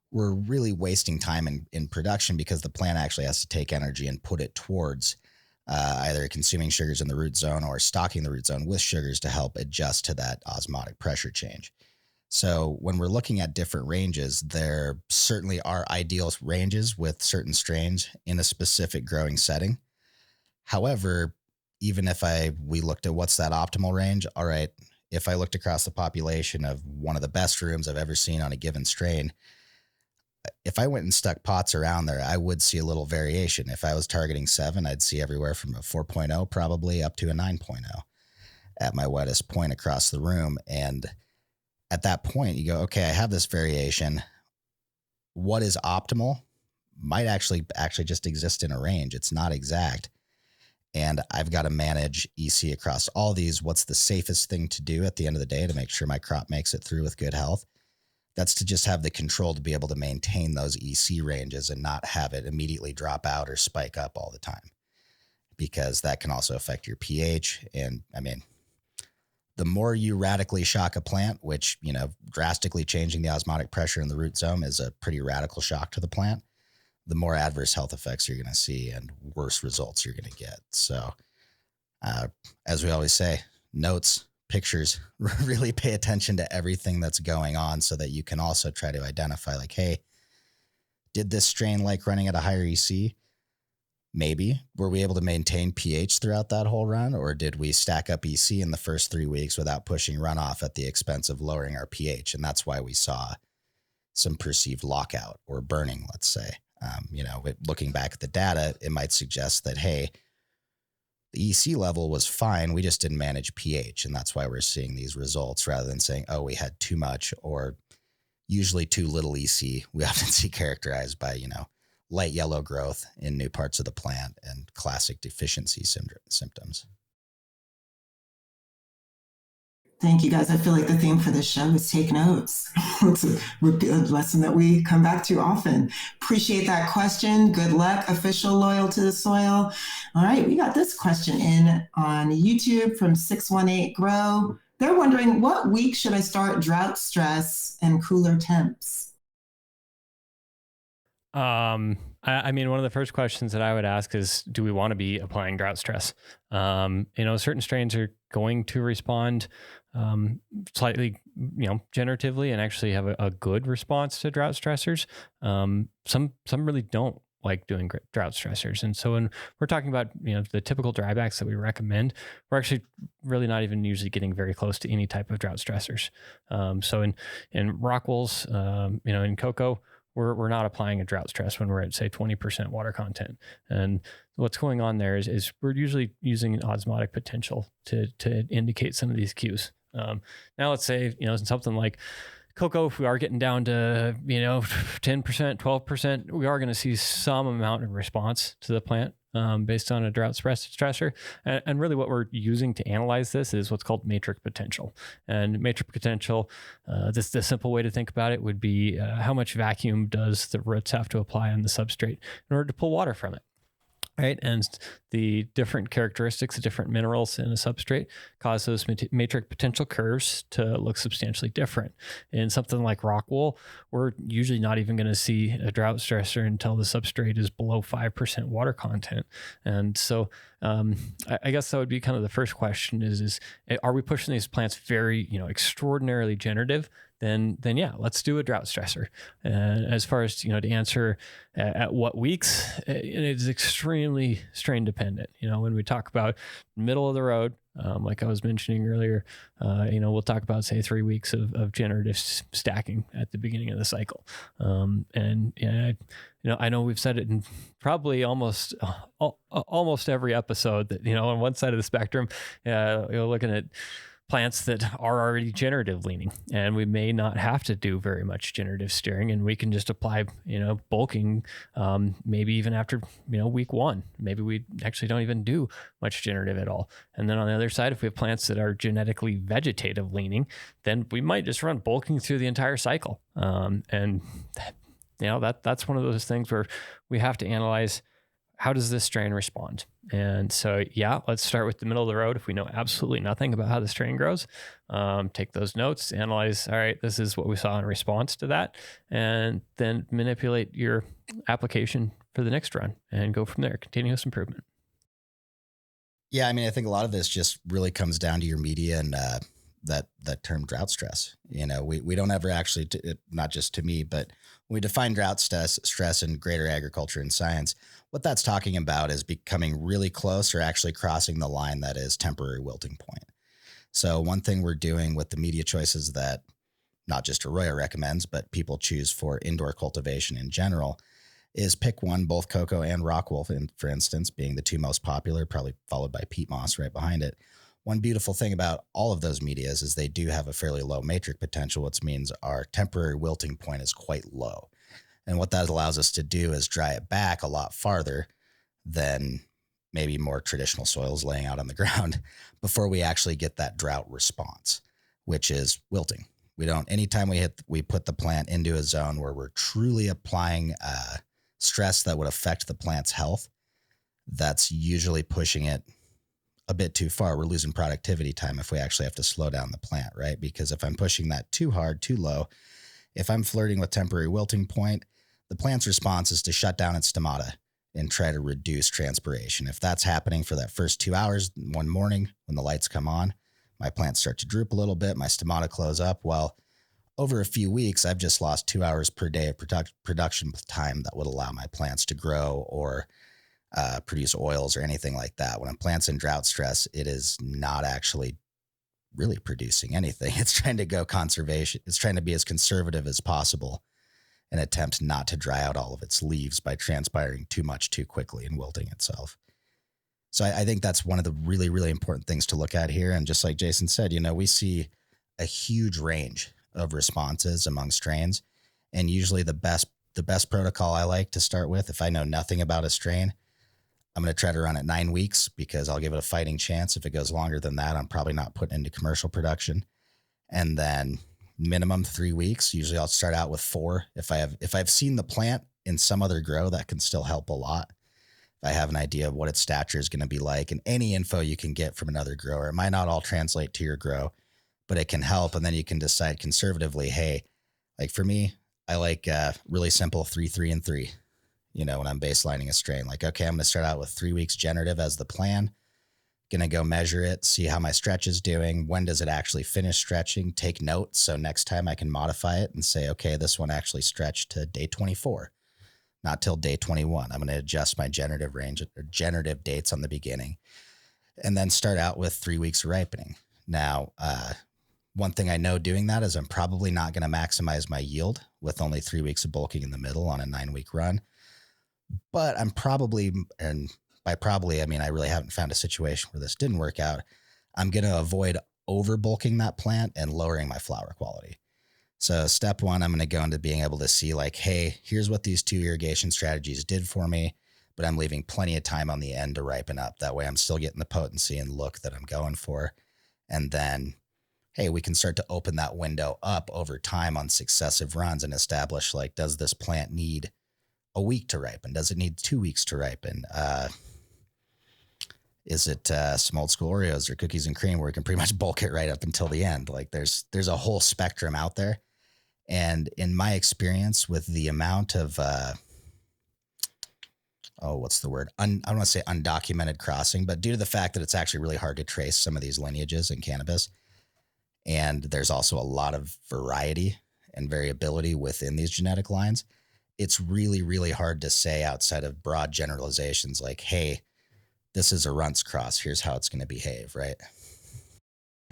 we're really wasting time in production, because the plant actually has to take energy and put it towards either consuming sugars in the root zone or stocking the root zone with sugars to help adjust to that osmotic pressure change. So when we're looking at different ranges, there certainly are ideal ranges with certain strains in a specific growing setting. However, even if we looked at what's that optimal range, all right, if I looked across the population of one of the best rooms I've ever seen on a given strain, if I went and stuck pots around there, I would see a little variation. If I was targeting 7, I'd see everywhere from a 4.0 probably up to a 9.0 at my wettest point across the room. And at that point, you go, okay, I have this variation. What is optimal might actually just exist in a range. It's not exact. And I've got to manage EC across all these. What's the safest thing to do at the end of the day to make sure my crop makes it through with good health? That's to just have the control to be able to maintain those EC ranges and not have it immediately drop out or spike up all the time, because that can also affect your pH. And I mean, the more you radically shock a plant, which, drastically changing the osmotic pressure in the root zone is a pretty radical shock to the plant, the more adverse health effects you're going to see and worse results you're going to get. So, as we always say, notes, pictures, really pay attention to everything that's going on so that you can also try to identify, like, hey, did this strain like running at a higher EC? Maybe. Were we able to maintain pH throughout that whole run, or did we stack up EC in the first 3 weeks without pushing runoff at the expense of lowering our pH? And that's why we saw some perceived lockout or burning, let's say. Looking back at the data, it might suggest that, hey, the EC level was fine, we just didn't manage pH, and that's why we're seeing these results, rather than saying, oh, we had too much or usually too little EC. We often see characterized by, light yellow growth in new parts of the plant and classic deficiency symptoms. Thank you, guys. I feel like the theme for this show is take notes. It's a lesson that we come back to often. Appreciate that question. Good luck, official loyal to the soil. All right, we got this question in on YouTube from 618 Grow. They're wondering, what week should I start drought stress and cooler temps? I mean, one of the first questions that I would ask is, do we want to be applying drought stress? Certain strains are going to respond slightly, generatively and actually have a good response to drought stressors. Some really don't like doing drought stressors. And so when we're talking about, the typical drybacks that we recommend, we're actually really not even usually getting very close to any type of drought stressors. So in Rockol's, in coco, we're not applying a drought stress when we're at, say, 20% water content. And what's going on there is we're usually using osmotic potential to indicate some of these cues. Now let's say, something like coco, if we are getting down to, 10%, 12%, we are going to see some amount of response to the plant based on a drought stressor. And really what we're using to analyze this is what's called matrix potential. And matrix potential, the simple way to think about it would be how much vacuum does the roots have to apply on the substrate in order to pull water from it. Right. And the different characteristics of different minerals in a substrate cause those matrix potential curves to look substantially different. In something like rock wool, we're usually not even going to see a drought stressor until the substrate is below 5% water content. And so I guess that would be kind of the first question is are we pushing these plants very, extraordinarily generative? Then yeah, let's do a drought stressor. As far as, to answer at what weeks, it is extremely strain dependent. When we talk about middle of the road, like I was mentioning earlier, we'll talk about, say, 3 weeks of generative stacking at the beginning of the cycle. I know we've said it in probably almost every episode that, on one side of the spectrum, you're looking at plants that are already generative leaning, and we may not have to do very much generative steering, and we can just apply, bulking, maybe even after, week 1. Maybe we actually don't even do much generative at all. And then on the other side, if we have plants that are genetically vegetative leaning, then we might just run bulking through the entire cycle. That's one of those things where we have to analyze, how does this strain respond? And so, let's start with the middle of the road. If we know absolutely nothing about how the strain grows, take those notes, analyze, all right, this is what we saw in response to that, and then manipulate your application for the next run and go from there, continuous improvement. Yeah, I mean, I think a lot of this just really comes down to your media and that term drought stress. We don't ever actually, not just to me, but when we define drought stress in greater agriculture and science, what that's talking about is becoming really close or actually crossing the line that is temporary wilting point. So one thing we're doing with the media choices that not just Arroyo recommends, but people choose for indoor cultivation in general, is pick one, both coco and rockwool, for instance, being the two most popular, probably followed by peat moss right behind it. One beautiful thing about all of those medias is they do have a fairly low matrix potential, which means our temporary wilting point is quite low. And what that allows us to do is dry it back a lot farther than maybe more traditional soils laying out on the ground before we actually get that drought response, which is wilting. Anytime we put the plant into a zone where we're truly applying stress that would affect the plant's health, that's usually pushing it a bit too far. We're losing productivity time if we actually have to slow down the plant, right? Because if I'm pushing that too hard, too low, if I'm flirting with temporary wilting point, the plant's response is to shut down its stomata and try to reduce transpiration. If that's happening for that first 2 hours one morning when the lights come on, my plants start to droop a little bit, my stomata close up. Well, over a few weeks, I've just lost 2 hours per day of production time that would allow my plants to grow or produce oils or anything like that. When a plant's in drought stress, it is not actually really producing anything. It's trying to go conservation. It's trying to be as conservative as possible and attempt not to dry out all of its leaves by transpiring too much too quickly and wilting itself. So I think that's one of the really, really important things to look at here. And just like Jason said, we see a huge range of responses among strains. And usually the best protocol I like to start with, if I know nothing about a strain, I'm going to try to run it 9 weeks because I'll give it a fighting chance. If it goes longer than that, I'm probably not putting into commercial production. And then minimum 3 weeks. Usually I'll start out with 4. If I've seen the plant in some other grow, that can still help a lot. if I have an idea of what its stature is going to be like, and any info you can get from another grower. It might not all translate to your grow, but it can help. And then you can decide conservatively, hey, like for me, I like really simple 3, 3, and 3. When I'm baselining a strain, like, okay, I'm going to start out with 3 weeks generative as the plan. Going to go measure it, see how my stretch is doing. When does it actually finish stretching? Take notes. So next time I can modify it and say, okay, this one actually stretched to day 24, not till day 21. I'm going to adjust my generative range or generative dates on the beginning, and then start out with 3 weeks of ripening. Now, one thing I know doing that is I'm probably not going to maximize my yield with only 3 weeks of bulking in the middle on a 9-week run. But I'm probably, and by probably, I mean, I really haven't found a situation where this didn't work out. I'm going to avoid over bulking that plant and lowering my flower quality. So step one, I'm going to go into being able to see like, hey, here's what these 2 irrigation strategies did for me, but I'm leaving plenty of time on the end to ripen up. That way I'm still getting the potency and look that I'm going for. And then, hey, we can start to open that window up over time on successive runs and establish like, does this plant need a week to ripen? Does it need 2 weeks to ripen? Is it some old school Oreos or cookies and cream where we can pretty much bulk it right up until the end? Like there's a whole spectrum out there. And in my experience with the amount of, what's the word? I don't want to say undocumented crossing, but due to the fact that it's actually really hard to trace some of these lineages in cannabis. And there's also a lot of variety and variability within these genetic lines. It's really, really hard to say outside of broad generalizations like, hey, this is a runts cross. Here's how it's going to behave, right?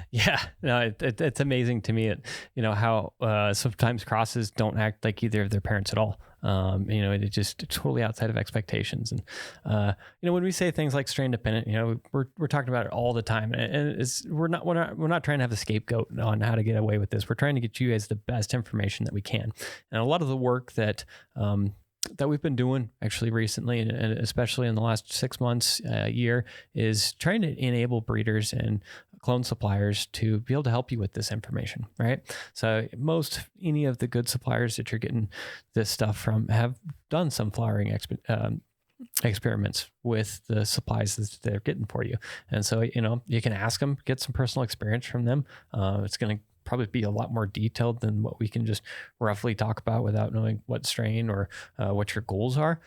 Yeah, no, it's amazing to me, how sometimes crosses don't act like either of their parents at all. It's just totally outside of expectations. And, when we say things like strain dependent, we're talking about it all the time, and we're not trying to have a scapegoat on how to get away with this. We're trying to get you guys the best information that we can. And a lot of the work that we've been doing actually recently, and especially in the last 6 months, year, is trying to enable breeders and clone suppliers to be able to help you with this information, right? So any of the good suppliers that you're getting this stuff from have done some flowering experiments with the supplies that they're getting for you. And so, you can ask them, get some personal experience from them. It's going to probably be a lot more detailed than what we can just roughly talk about without knowing what strain or what your goals are.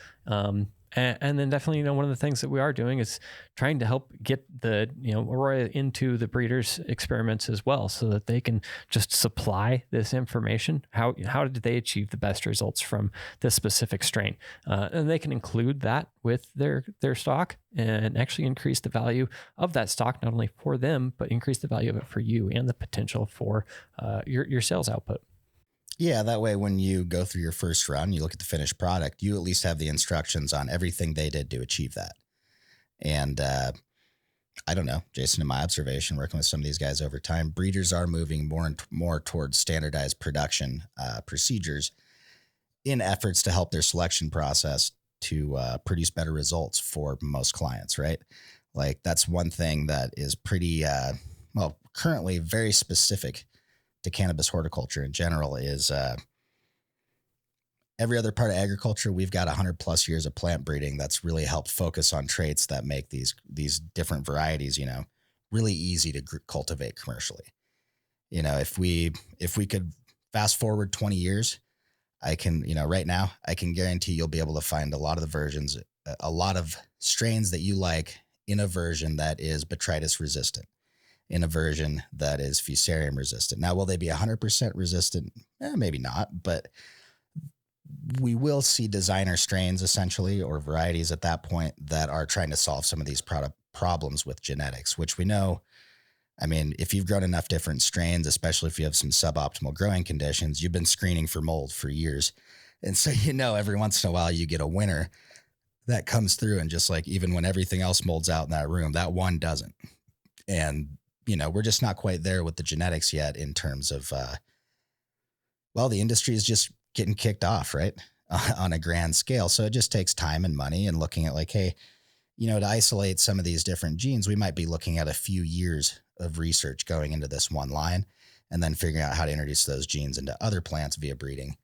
And then definitely, one of the things that we are doing is trying to help get the, right into the breeders' experiments as well, so that they can just supply this information. How did they achieve the best results from this specific strain? And they can include that with their stock and actually increase the value of that stock, not only for them, but increase the value of it for you and the potential for your sales output. Yeah, that way when you go through your first run, you look at the finished product, you at least have the instructions on everything they did to achieve that. And I don't know, Jason, in my observation, working with some of these guys over time, breeders are moving more and more towards standardized production procedures in efforts to help their selection process to produce better results for most clients, right? Like that's one thing that is pretty, currently very specific to cannabis horticulture in general is every other part of agriculture. We've got 100+ years of plant breeding that's really helped focus on traits that make these different varieties, really easy to cultivate commercially. If we could fast forward 20 years, I can, right now, I can guarantee you'll be able to find a lot of the versions, a lot of strains that you like in a version that is botrytis resistant, in a version that is fusarium resistant. Now, will they be 100% resistant? Maybe not, but we will see designer strains essentially, or varieties at that point, that are trying to solve some of these problems with genetics, which we know. I mean, if you've grown enough different strains, especially if you have some suboptimal growing conditions, you've been screening for mold for years. And so, every once in a while you get a winner that comes through, and just like, even when everything else molds out in that room, that one doesn't. And we're just not quite there with the genetics yet in terms of, the industry is just getting kicked off, right? On a grand scale. So it just takes time and money, and looking at like, hey, to isolate some of these different genes, we might be looking at a few years of research going into this one line, and then figuring out how to introduce those genes into other plants via breeding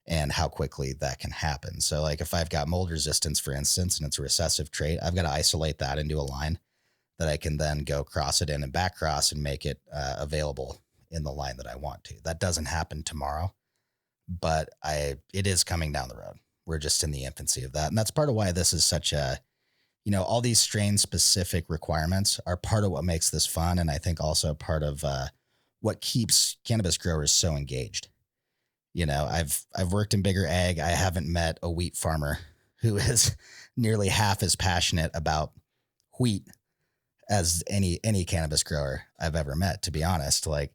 and how quickly that can happen. So like if I've got mold resistance, for instance, and it's a recessive trait, I've got to isolate that into a line that I can then go cross it in and back cross and make it available in the line that I want to. That doesn't happen tomorrow, but it is coming down the road. We're just in the infancy of that. And that's part of why this is such a, all these strain specific requirements are part of what makes this fun. And I think also part of what keeps cannabis growers so engaged. I've worked in bigger ag. I haven't met a wheat farmer who is nearly half as passionate about wheat as any cannabis grower I've ever met, to be honest. Like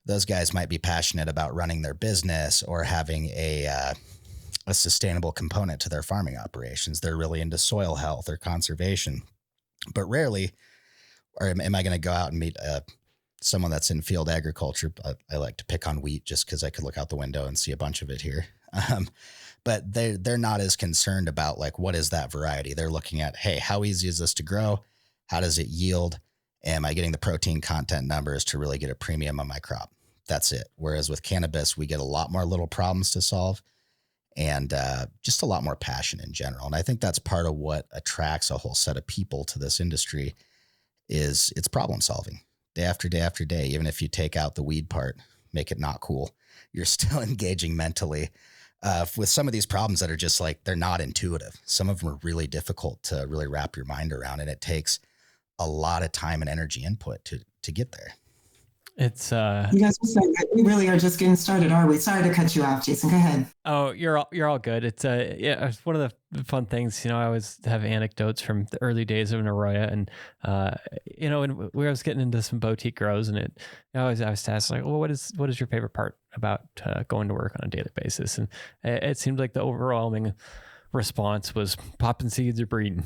those guys might be passionate about running their business or having a sustainable component to their farming operations. They're really into soil health or conservation, but rarely, or am I going to go out and meet someone that's in field agriculture? I like to pick on wheat just because I could look out the window and see a bunch of it here. But they're not as concerned about like, what is that variety? They're looking at, hey, how easy is this to grow? How does it yield? Am I getting the protein content numbers to really get a premium on my crop? That's it. Whereas with cannabis, we get a lot more little problems to solve and just a lot more passion in general. And I think that's part of what attracts a whole set of people to this industry is it's problem solving day after day after day. Even if you take out the weed part, make it not cool, you're still engaging mentally with some of these problems that are just like, they're not intuitive. Some of them are really difficult to really wrap your mind around. And it takes a lot of time and energy input to get there. It's you guys are saying that we really are just getting started, are we? Sorry to cut you off, Jason. Go ahead. Oh, you're all good. It's it's one of the fun things. I always have anecdotes from the early days of Arroyo, and when we was getting into some boutique grows, and I was asked like, well, what is your favorite part about going to work on a daily basis? And it seemed like the overwhelming response was popping seeds or breeding.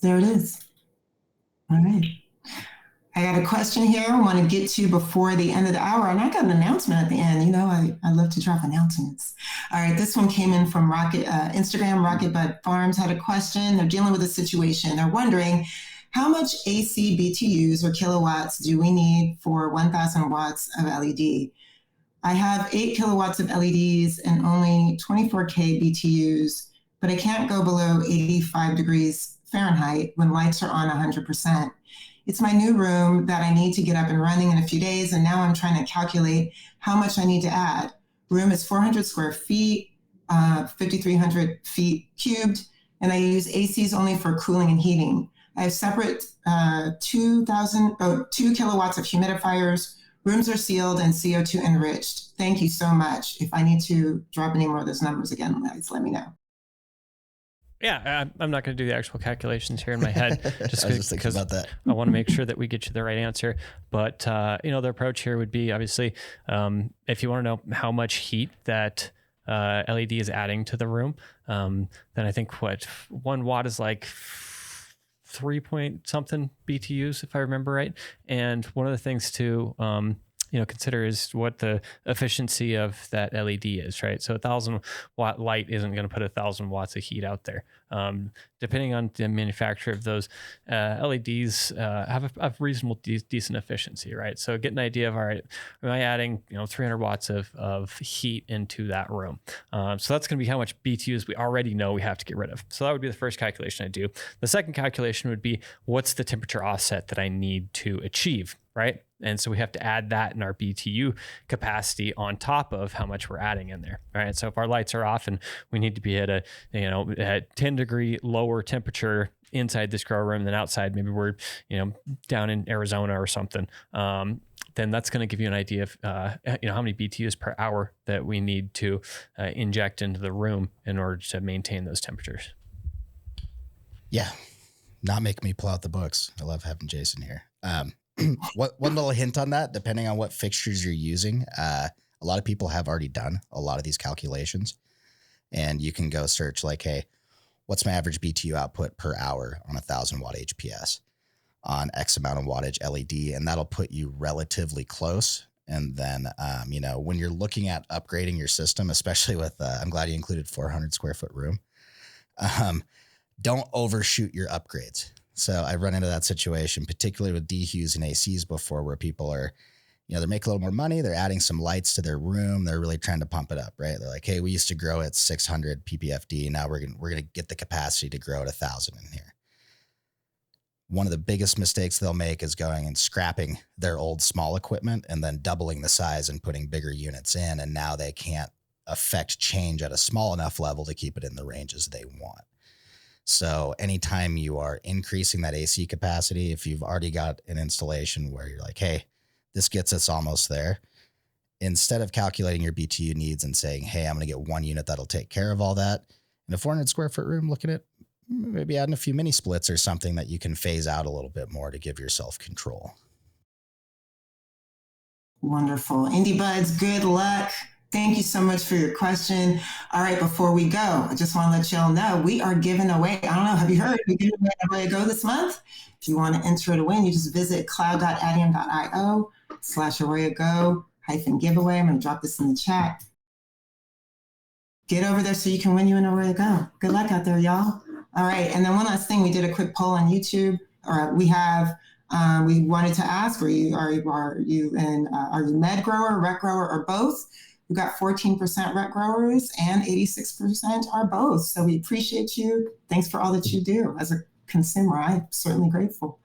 There it is. All right. I got a question here I want to get to before the end of the hour, and I got an announcement at the end. I love to drop announcements. All right, this one came in from Instagram. Rocket Bud Farms had a question. They're dealing with a situation. They're wondering how much AC BTUs or kilowatts do we need for 1,000 watts of LED? I have 8 kilowatts of LEDs and only 24K BTUs, but I can't go below 85 degrees Fahrenheit when lights are on 100%. It's my new room that I need to get up and running in a few days, and now I'm trying to calculate how much I need to add. Room is 400 square feet, 5,300 feet cubed, and I use ACs only for cooling and heating. I have separate 2 kilowatts of humidifiers. Rooms are sealed and CO2 enriched. Thank you so much. If I need to drop any more of those numbers again, guys, let me know. Yeah, I'm not going to do the actual calculations here in my head, just because about that. I want to make sure that we get you the right answer. But the approach here would be obviously, if you want to know how much heat that LED is adding to the room, then I think 1 watt is like 3 point something BTUs, if I remember right. And one of the things to consider is what the efficiency of that LED is, right? So 1,000 watt light isn't going to put 1,000 watts of heat out there. Depending on the manufacturer of those LEDs, have a reasonable, decent efficiency, right? So get an idea of, all right, am I adding 300 watts of heat into that room? So that's going to be how much BTUs we already know we have to get rid of. So that would be the first calculation I do. The second calculation would be, what's the temperature offset that I need to achieve, right? And so we have to add that in our BTU capacity on top of how much we're adding in there, right? So if our lights are off and we need to be at a 10 degree lower temperature inside this grow room than outside, maybe we're down in Arizona or something, then that's going to give you an idea of how many BTUs per hour that we need to inject into the room in order to maintain those temperatures. Yeah, not make me pull out the books. I love having Jason here. One little hint on that, depending on what fixtures you're using, a lot of people have already done a lot of these calculations, and you can go search like, hey, what's my average BTU output per hour on 1,000 watt HPS on X amount of wattage LED, and that'll put you relatively close. And then, when you're looking at upgrading your system, especially with, I'm glad you included 400 square foot room, don't overshoot your upgrades. So I've run into that situation, particularly with DHUs and ACs before, where people are, they're making a little more money. They're adding some lights to their room. They're really trying to pump it up, right? They're like, hey, we used to grow at 600 ppfd. Now we're going to get the capacity to grow at 1,000 in here. One of the biggest mistakes they'll make is going and scrapping their old small equipment and then doubling the size and putting bigger units in. And now they can't affect change at a small enough level to keep it in the ranges they want. So anytime you are increasing that AC capacity, if you've already got an installation where you're like, hey, this gets us almost there, instead of calculating your BTU needs and saying, hey, I'm going to get one unit that'll take care of all that, in a 400 square foot room, look at it, maybe adding a few mini splits or something that you can phase out a little bit more to give yourself control. Wonderful. Indie Buds, good luck. Thank you so much for your question. All right, before we go, I just want to let y'all know we are giving away, I don't know, have you heard? We're giving away Arroyo Go this month. If you want to enter to win, you just visit cloud.adium.io/Arroyo Go-giveaway. I'm going to drop this in the chat. Get over there so you can win you an Arroyo Go. Good luck out there, y'all. All right, and then one last thing, we did a quick poll on YouTube. We wanted to ask, are you med grower, rec grower, or both? We've got 14% rec growers and 86% are both. So we appreciate you. Thanks for all that you do. As a consumer, I'm certainly grateful.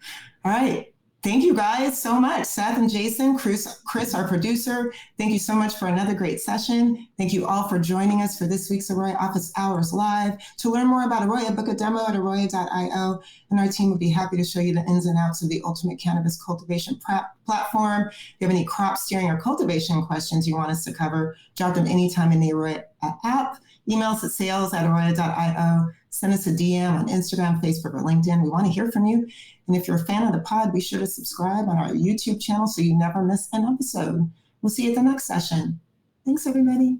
All right. Thank you guys so much. Seth and Jason, Chris, our producer, thank you so much for another great session. Thank you all for joining us for this week's Arroyo Office Hours Live. To learn more about Arroyo, book a demo at arroyo.io, and our team would be happy to show you the ins and outs of the ultimate cannabis cultivation platform. If you have any crop steering or cultivation questions you want us to cover, drop them anytime in the Arroyo app. Email us at sales@arroyo.io. Send us a DM on Instagram, Facebook, or LinkedIn. We want to hear from you. And if you're a fan of the pod, be sure to subscribe on our YouTube channel so you never miss an episode. We'll see you at the next session. Thanks, everybody.